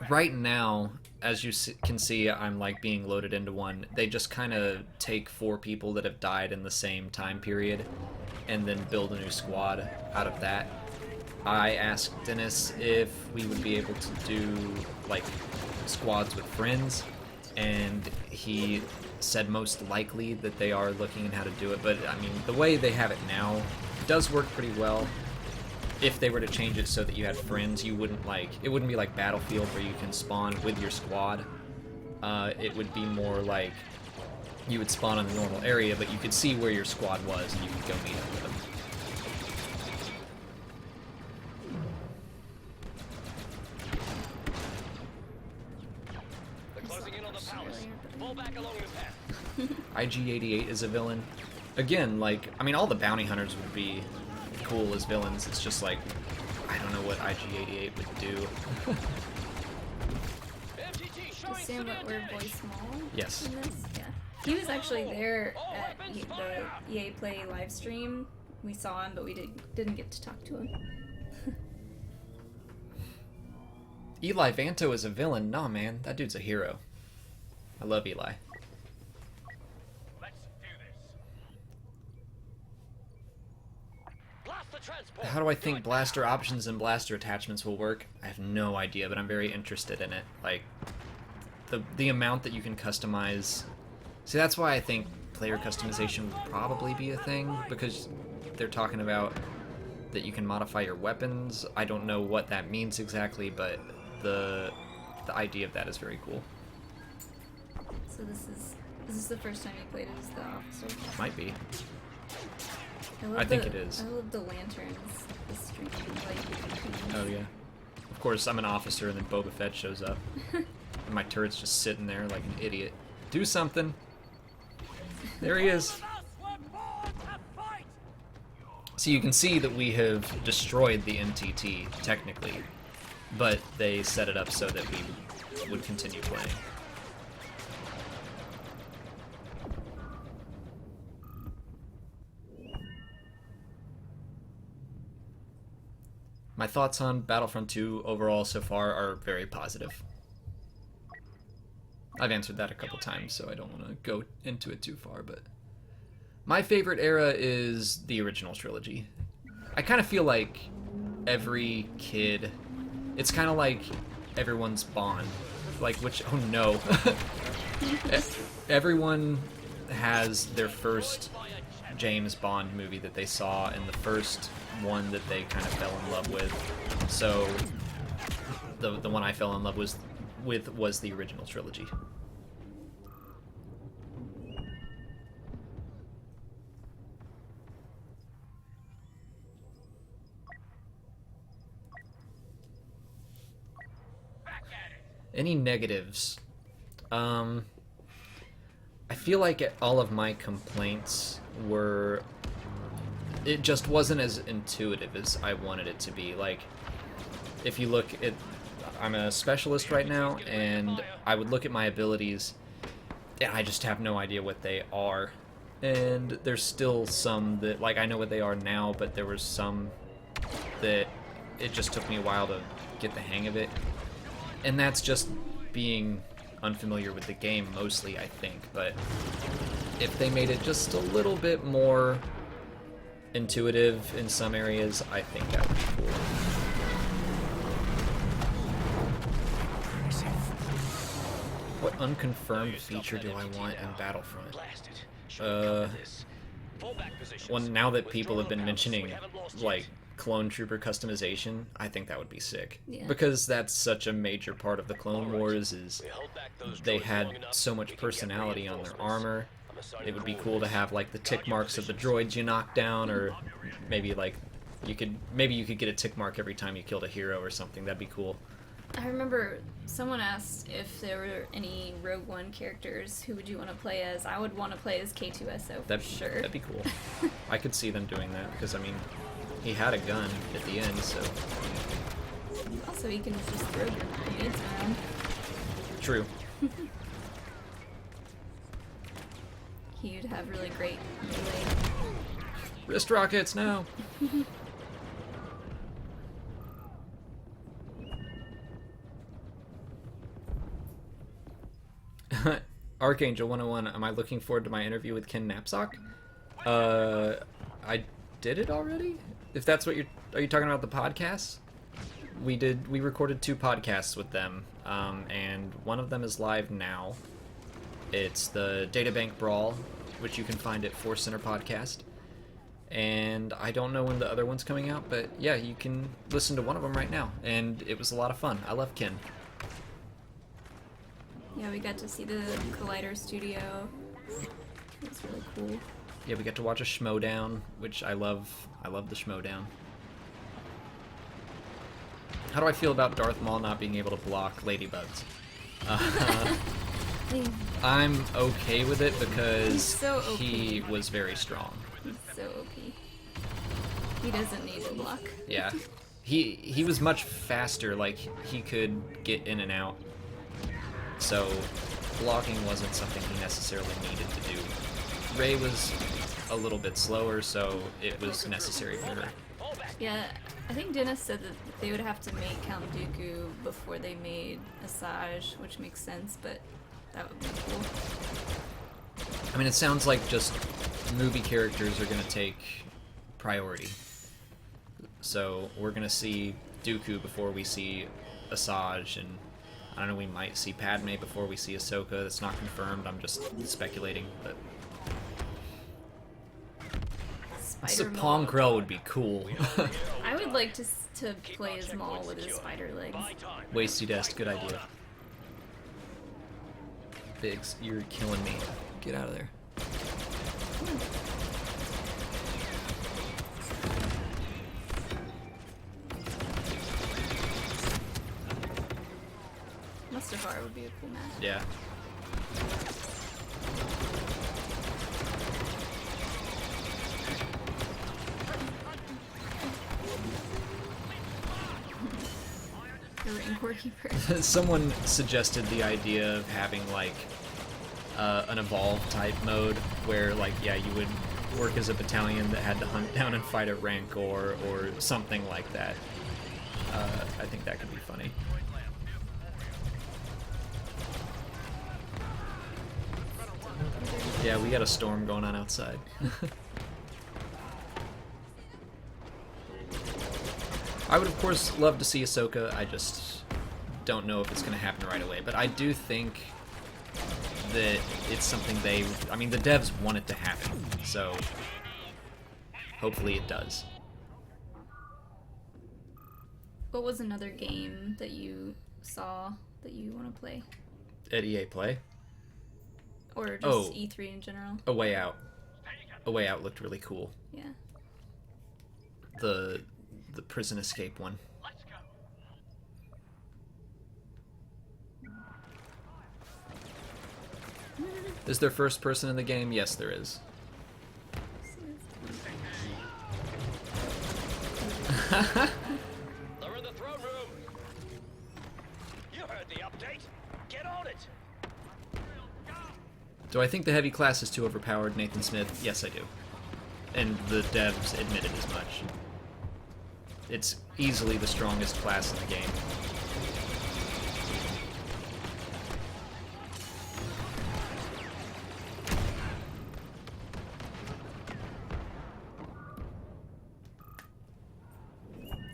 right now, as you can see, I'm like being loaded into one. They just kind of take 4 people that have died in the same time period and then build a new squad out of that. I asked Dennis if we would be able to do like squads with friends, and he said most likely that they are looking at how to do it, but I mean, the way they have it now does work pretty well. If they were to change it so that you had friends, you wouldn't like, it wouldn't be like Battlefield where you can spawn with your squad. It would be more like you would spawn on the normal area, but you could see where your squad was and you could go meet up with them. They're closing in on the palace. Fall back along the path. IG-88 is a villain. Again, like, I mean, all the bounty hunters would be cool as villains. It's just like, I don't know what IG-88 would do. Assume that we're voice small. Yes. In this? Yeah. He was actually there at the EA Play live stream. We saw him, but we didn't get to talk to him. Eli Vanto is a villain. Nah, man, that dude's a hero. I love Eli. Let's do this. Blast the transport. How do I think blaster options and blaster attachments will work? I have no idea, but I'm very interested in it. Like, the amount that you can customize. See, that's why I think player customization would probably be a thing, because they're talking about that you can modify your weapons. I don't know what that means exactly, but the idea of that is very cool. So this is the first time you played as the officer? Might be. love I think it is. I love the lanterns, the string light. Oh yeah. Of course, I'm an officer, and then Boba Fett shows up, and my turret's just sitting there like an idiot. Do something. There he is. So you can see that we have destroyed the MTT, technically, but they set it up so that we would continue playing. My thoughts on Battlefront 2 overall so far are very positive. I've answered that a couple times, so I don't want to go into it too far, but my favorite era is the original trilogy. I kind of feel like every kid, it's kind of like everyone's Bond. Like, which, oh no. Everyone has their first James Bond movie that they saw, and the first one that they kind of fell in love with. So, the one I fell in love with was the original trilogy. Any negatives? I feel like all of my complaints were... It just wasn't as intuitive as I wanted it to be. Like, if you look at... I'm a specialist right now, and I would look at my abilities, and I just have no idea what they are. And there's still some that, like, I know what they are now, but there was some that it just took me a while to get the hang of it. And that's just being unfamiliar with the game mostly, I think. But if they made it just a little bit more intuitive in some areas, I think that would be cool. What unconfirmed feature do I want in Battlefront? Well, now that people have been mentioning, like, clone trooper customization, I think that would be sick. Yeah. Because that's such a major part of the Clone Wars, is they had so much personality on their armor. It would be cool to have like the tick marks of the droids you knock down, or maybe like you could get a tick mark every time you killed a hero or something. That'd be cool. I remember someone asked if there were any Rogue One characters. Who would you want to play as? I would want to play as K2SO for sure. That'd be cool. I could see them doing that because I mean, he had a gun at the end, so Also, you can just throw your grenades around. true. He'd have really great melee. Wrist rockets now. Archangel 101, am I looking forward to my interview with Ken Knapsack? I did it already? If that's what are you talking about the podcast? We recorded 2 podcasts with them, and one of them is live now. It's the Databank Brawl, which you can find at Force Center Podcast. And I don't know when the other one's coming out, but yeah, you can listen to one of them right now. And it was a lot of fun. I love Ken. Yeah, we got to see the Collider studio. It was really cool. Yeah, we got to watch a Schmodown, which I love. I love the Schmodown. How do I feel about Darth Maul not being able to block ladybugs? I'm okay with it because so OP. he was very strong. He's so OP. He doesn't need to block. Yeah. He was much faster, like he could get in and out. So blocking wasn't something he necessarily needed to do. Rey was a little bit slower, so it was necessary for her. Yeah, I think Dennis said that they would have to make Count Dooku before they made Asajj, which makes sense, but that would be cool. I mean, it sounds like just movie characters are going to take priority. So we're going to see Dooku before we see Asajj, and I don't know, we might see Padme before we see Ahsoka. That's not confirmed, I'm just speculating, but Spider Pong Maul. Krell would be cool. I would like to play as Maul with his spider legs. Wasty Dest, good idea. Biggs, you're killing me. Get out of there. Mustafar would be a cool match. Yeah. The Rancor Keeper. Someone suggested the idea of having like an evolve type mode where like, yeah, you would work as a battalion that had to hunt down and fight a Rancor or something like that. I think that could be funny. Yeah, we got a storm going on outside. I would, of course, love to see Ahsoka. I just don't know if it's going to happen right away. But I do think that it's something I mean, the devs want it to happen. So hopefully it does. What was another game that you saw that you want to play? At EA Play? Or just Oh. E3 in general? A Way Out. A Way Out looked really cool. Yeah. The prison escape one. Is there first person in the game? Yes, there is. They're in the throne room. You heard the update. Get on it. Do I think the heavy class is too overpowered, Nathan Smith? Yes, I do. And the devs admitted as much. It's easily the strongest class in the game.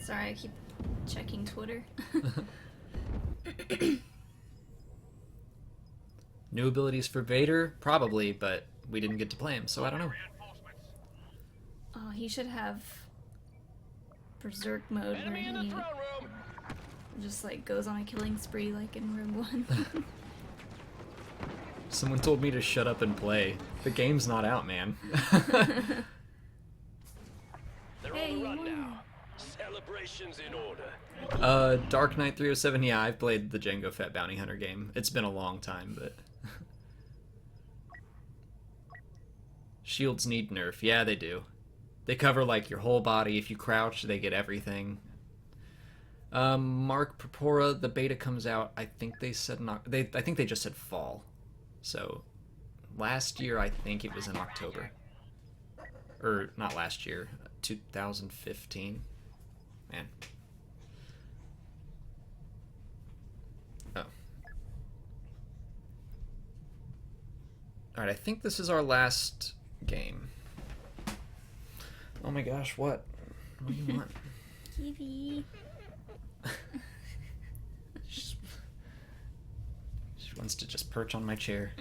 Sorry, I keep checking Twitter. New abilities for Vader? Probably, but we didn't get to play him, so I don't know. Oh, he should have Berserk mode where Enemy in the he throne room. just like goes on a killing spree like in Rogue One. Someone told me to shut up and play. The game's not out, man. They're Hey, on the run you now. Celebrations in order. Dark Knight 307, yeah, I've played the Jango Fett Bounty Hunter game. It's been a long time, but... Shields need nerf. Yeah, they do. They cover, like, your whole body. If you crouch, they get everything. Mark Purpora, the beta comes out, I think they said... I think they just said fall. So, last year, I think it was in October. Or, not last year. 2015. Man. Oh. Alright, I think this is our last game. Oh my gosh, what? What do you want? Kitty. She wants to just perch on my chair.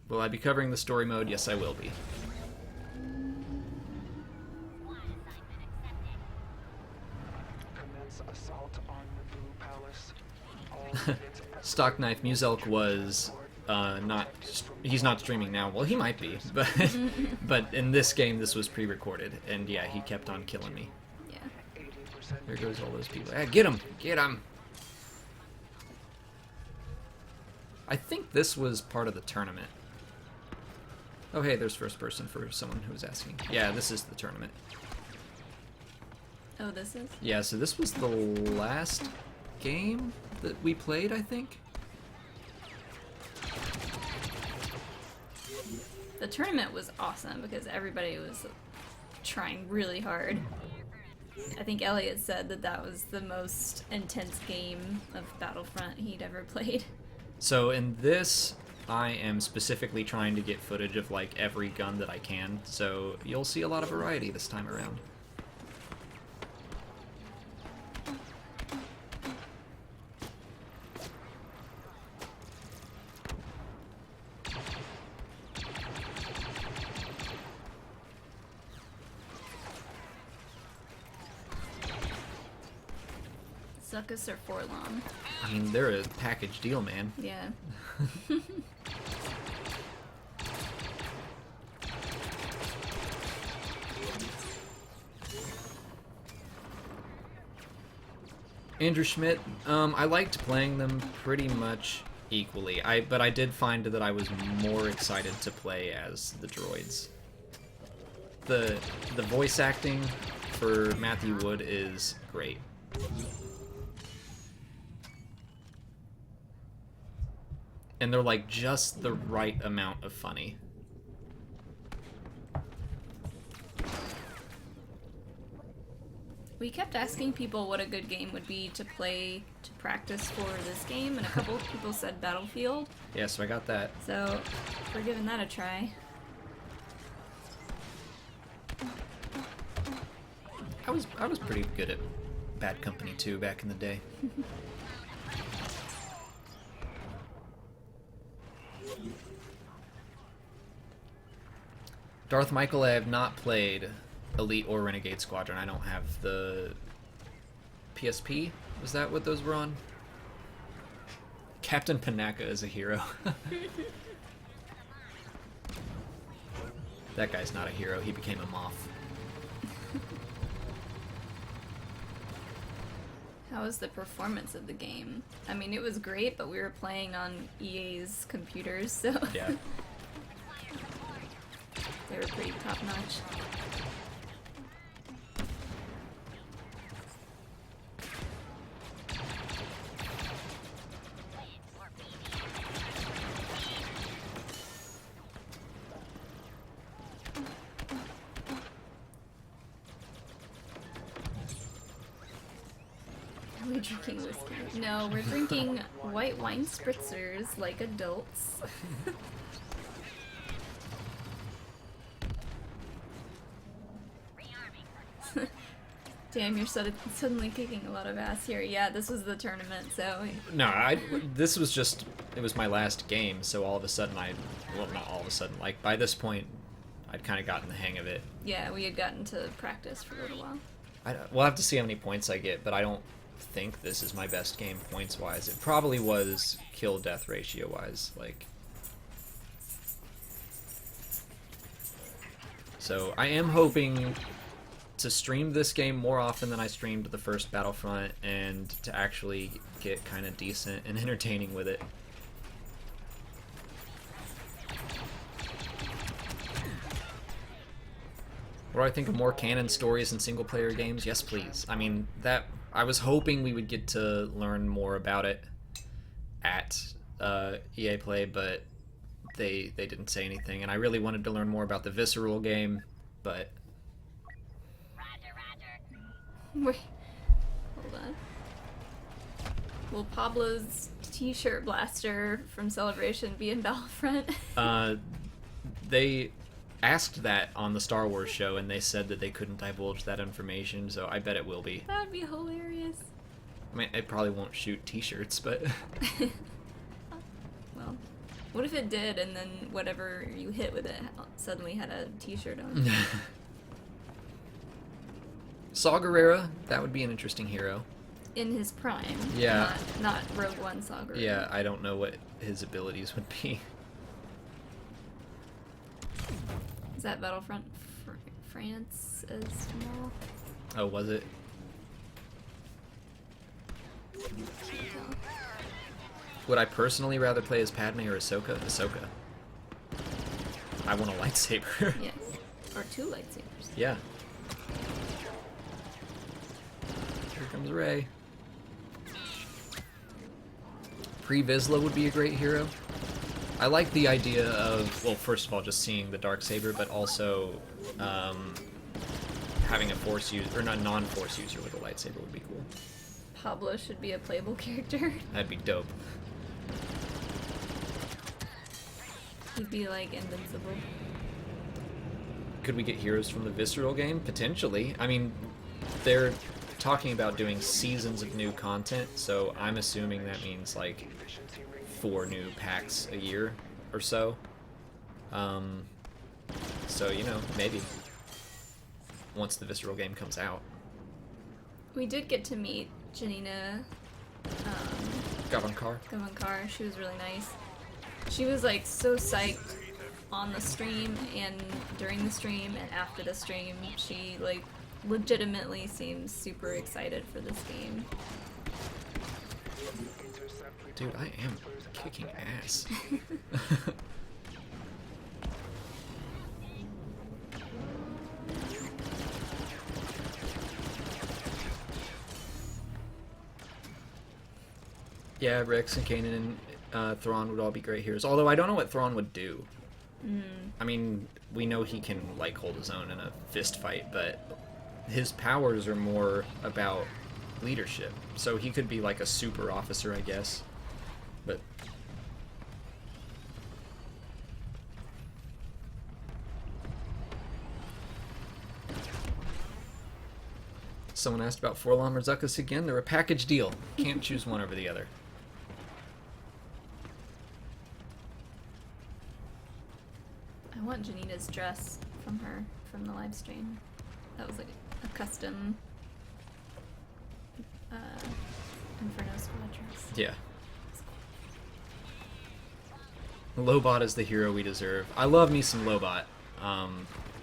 Will I be covering the story mode? Yes, I will be. Commence assault on the Blue Palace. All units Stock Knife Muselk was not... He's not streaming now. Well, he might be, but but in this game, this was pre-recorded, and yeah, he kept on killing me. Yeah. 80% There goes all those people. Ah, get him! Get him! I think this was part of the tournament. Oh, hey, there's first person for someone who was asking. Yeah, this is the tournament. Oh, this is? Yeah, so this was the last game that we played, I think. The tournament was awesome because everybody was trying really hard. I think Elliot said that that was the most intense game of Battlefront he'd ever played. So in this, I am specifically trying to get footage of like every gun that I can, so you'll see a lot of variety this time around. Suckus or Forlom. I mean, they're a package deal, man. Yeah. Andrew Schmidt, I liked playing them pretty much equally. But I did find that I was more excited to play as the droids. The voice acting for Matthew Wood is great. And they're like just the right amount of funny. We kept asking people what a good game would be to play to practice for this game, and a couple of people said Battlefield. Yeah, so I got that. So we're giving that a try. I was pretty good at Bad Company 2 back in the day. Darth Michael, I have not played Elite or Renegade Squadron. I don't have the PSP. Was that what those were on? Captain Panaka is a hero. That guy's not a hero. He became a moth. How was the performance of the game? I mean, it was great, but we were playing on EA's computers, so Yeah. they were pretty top notch. Are we drinking whiskey? No, we're drinking white wine spritzers like adults. Damn, you're suddenly kicking a lot of ass here. Yeah, this was the tournament, so... No, this was just, it was my last game, so all of a sudden well, not all of a sudden, like, by this point, I'd kind of gotten the hang of it. Yeah, we had gotten to practice for a little while. We'll have to see how many points I get, but I don't think this is my best game points-wise. It probably was kill-death ratio-wise, like... So I am hoping to stream this game more often than I streamed the first Battlefront, and to actually get kind of decent and entertaining with it. What do I think of more canon stories in single-player games? Yes, please. I mean, that I was hoping we would get to learn more about it at EA Play, but they didn't say anything, and I really wanted to learn more about the Visceral game, but... Wait, hold on. Will Pablo's t-shirt blaster from Celebration be in Battlefront? They asked that on the Star Wars show, and they said that they couldn't divulge that information, so I bet it will be. That'd be hilarious. I mean, it probably won't shoot t-shirts, but... Well, what if it did, and then whatever you hit with it suddenly had a t-shirt on? Saw Gerrera, that would be an interesting hero. In his prime. Yeah. Not Rogue One Saw Gerrera. Yeah, I don't know what his abilities would be. Is that Battlefront France as well? Oh, was it? Would I personally rather play as Padme or Ahsoka? Ahsoka. I want a lightsaber. Yes. Or 2 lightsabers. Yeah. Here comes Rey. Pre-Vizsla would be a great hero. I like the idea of, well, first of all, just seeing the Darksaber, but also having a Force user, or not non-Force user with a lightsaber would be cool. Pablo should be a playable character. That'd be dope. He'd be like invincible. Could we get heroes from the Visceral game? Potentially. I mean, they're talking about doing seasons of new content, so I'm assuming that means like 4 new packs a year or so. So, you know, maybe once the Visceral game comes out. We did get to meet Janina Gavankar. Gavankar. She was really nice. She was like so psyched on the stream and during the stream and after the stream. She like legitimately seems super excited for this game. Dude, I am kicking ass. Yeah, Rex and Kanan and Thrawn would all be great heroes. Although I don't know what Thrawn would do. I mean, we know he can like hold his own in a fist fight, but his powers are more about leadership. So he could be like a super officer, I guess. But someone asked about Forlom or Zuckuss again. They're a package deal. Can't choose one over the other. I want Janina's dress from her from the live stream. That was like a custom Inferno Squad dress. Yeah. Lobot is the hero we deserve. I love me some Lobot.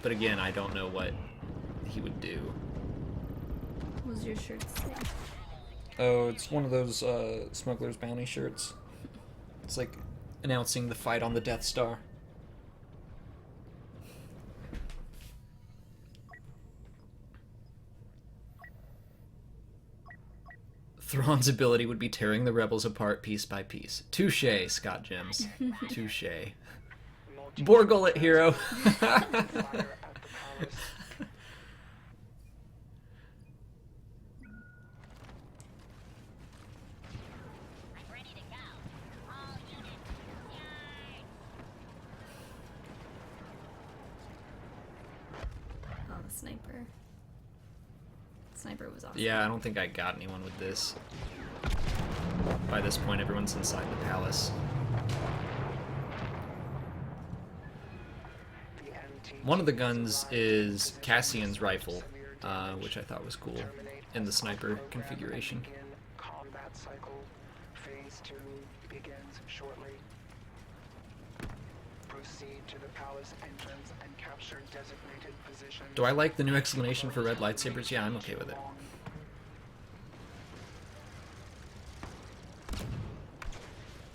But again, I don't know what he would do. What was your shirt say? Oh, it's one of those Smuggler's Bounty shirts. It's like announcing the fight on the Death Star. Thrawn's ability would be tearing the rebels apart piece by piece. Touche, Scott Gems. Touche. Borgullet hero. Oh, the sniper. Sniper was awesome. Yeah, I don't think I got anyone with this. By this point, everyone's inside the palace. One of the guns is Cassian's rifle, which I thought was cool in the sniper configuration. Combat cycle phase 2 begins shortly. Proceed to the palace entrance and capture designated positions. Do I like the new explanation for red lightsabers? Yeah, I'm okay with it.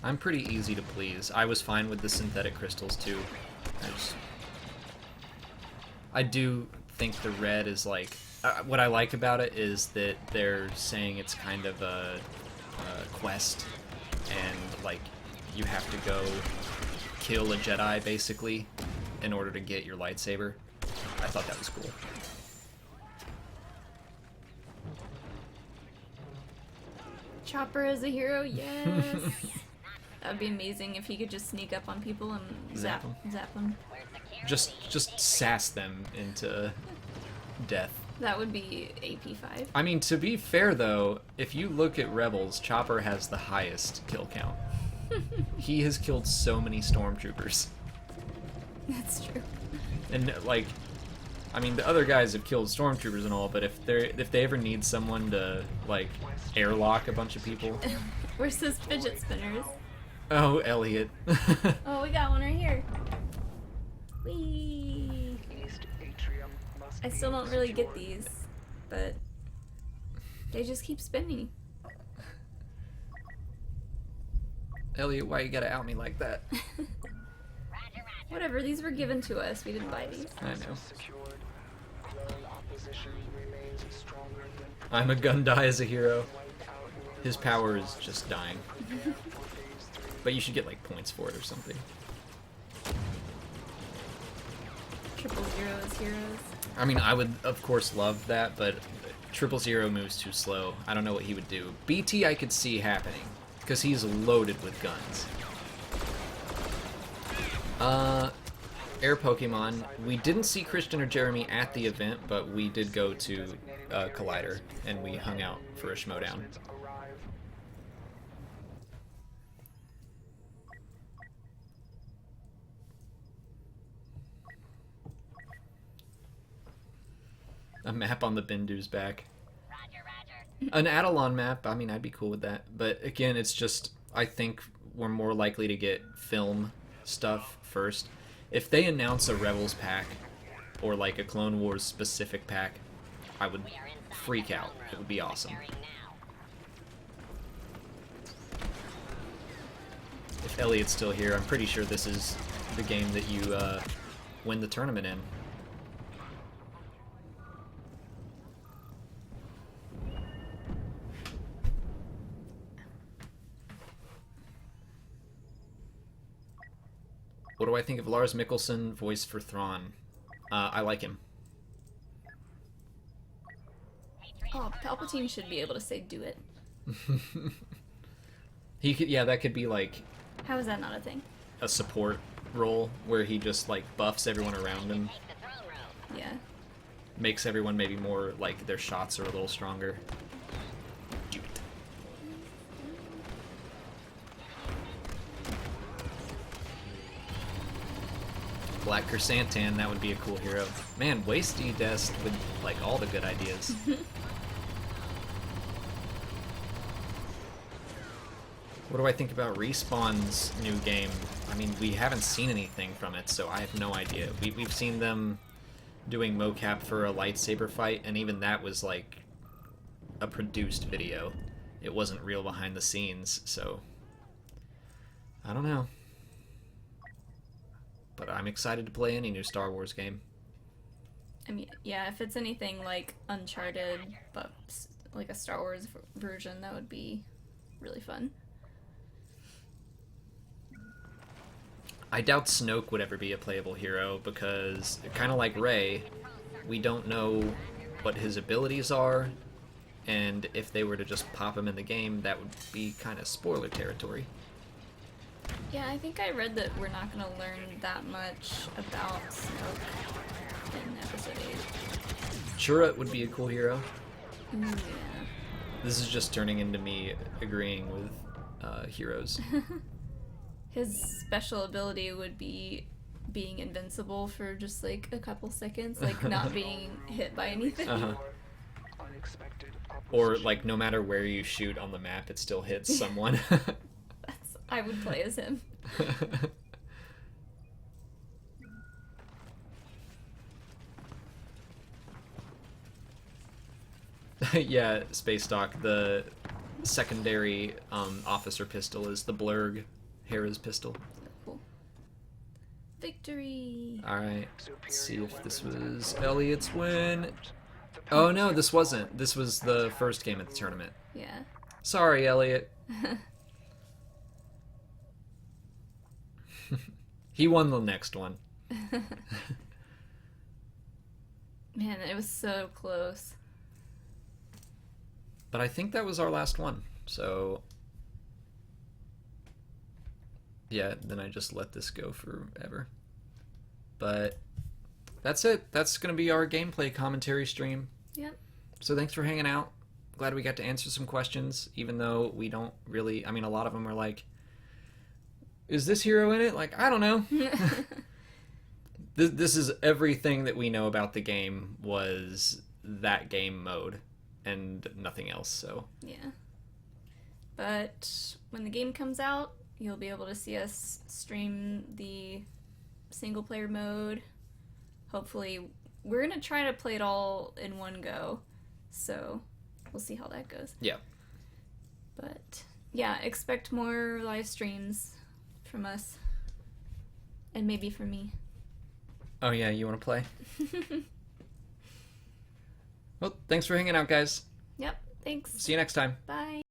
I'm pretty easy to please. I was fine with the synthetic crystals too. I do think the red is like... what I like about it is that they're saying it's kind of a quest, and like you have to go kill a Jedi basically in order to get your lightsaber. I thought that was cool. Chopper as a hero, yes. That would be amazing if he could just sneak up on people and zap them. Just sass them into death. That would be AP5. I mean, to be fair though, if you look at Rebels, Chopper has the highest kill count. He has killed so many stormtroopers. That's true. And like, I mean, the other guys have killed stormtroopers and all, but if they ever need someone to like airlock a bunch of people, Where's those fidget spinners? oh, Elliot. Oh, we got one right here. Whee! East atrium must I be still don't really get secured. these, but they just keep spinning. Elliot, why you gotta out me like that? Whatever, these were given to us. We didn't buy these. I know. Secured. Clone opposition remains stronger than I'm a Gundai as a hero. wiped out. His power is just dying. But you should get like points for it or something. 000 is heroes. I mean, I would of course love that, but 000 moves too slow. I don't know what he would do. BT I could see happening, because he's loaded with guns. Air Pokemon. We didn't see Christian or Jeremy at the event, but we did go to Collider, and we hung out for a schmodown. Arrive. A map on the Bindu's back. Roger, roger. An Adelon map, I mean, I'd be cool with that. But again, it's just, I think we're more likely to get film stuff first. If they announce a Rebels pack, or like a Clone Wars specific pack, I would freak out. It would be awesome. Preparing now. If Elliot's still here, I'm pretty sure this is the game that you win the tournament in. What do I think of Lars Mikkelsen, voice for Thrawn? I like him. Oh, Palpatine should be able to say do it. He could, yeah, that could be like How is that not a thing? a support role where he just like buffs everyone around him, Take the throne room. Yeah. makes everyone maybe more like their shots are a little stronger. Do it. Black Chrysantan, that would be a cool hero. Man, Wasty Dest with like all the good ideas. What do I think about Respawn's new game? I mean, we haven't seen anything from it, so I have no idea. We've seen them doing mocap for a lightsaber fight, and even that was like a produced video. It wasn't real behind the scenes, so I don't know. But I'm excited to play any new Star Wars game. I mean, yeah, if it's anything like Uncharted, but like a Star Wars version, that would be really fun. I doubt Snoke would ever be a playable hero because, kind of like Rey, we don't know what his abilities are, and if they were to just pop him in the game, that would be kind of spoiler territory. Yeah, I think I read that we're not going to learn that much about Snoke in episode 8. Churra would be a cool hero. Ooh, yeah. This is just turning into me agreeing with heroes. His special ability would be being invincible for just like a couple seconds, like not being hit by anything. Uh-huh. Unexpected Or opposition. like no matter where you shoot on the map, it still hits someone. I would play as him. Yeah, Space Doc. The secondary officer pistol is the Blurg Hera's pistol. Cool. Victory! Alright, let's see if this was Elliot's win. Oh no, this wasn't. This was the first game at the tournament. Yeah. Sorry, Elliot. He won the next one. Man, it was so close. But I think that was our last one, so... Yeah, then I just let this go forever. But that's it. That's going to be our gameplay commentary stream. Yep. So thanks for hanging out. Glad we got to answer some questions, even though we don't really... I mean, a lot of them are like, is this hero in it? Like, I don't know. This is everything that we know about the game was that game mode and nothing else, so... Yeah. But when the game comes out, you'll be able to see us stream the single player mode. Hopefully, we're going to try to play it all in one go, so we'll see how that goes. Yeah. But yeah, expect more live streams from us. And maybe from me. Oh yeah, you want to play? Well, thanks for hanging out, guys. Yep, thanks. See you next time. Bye.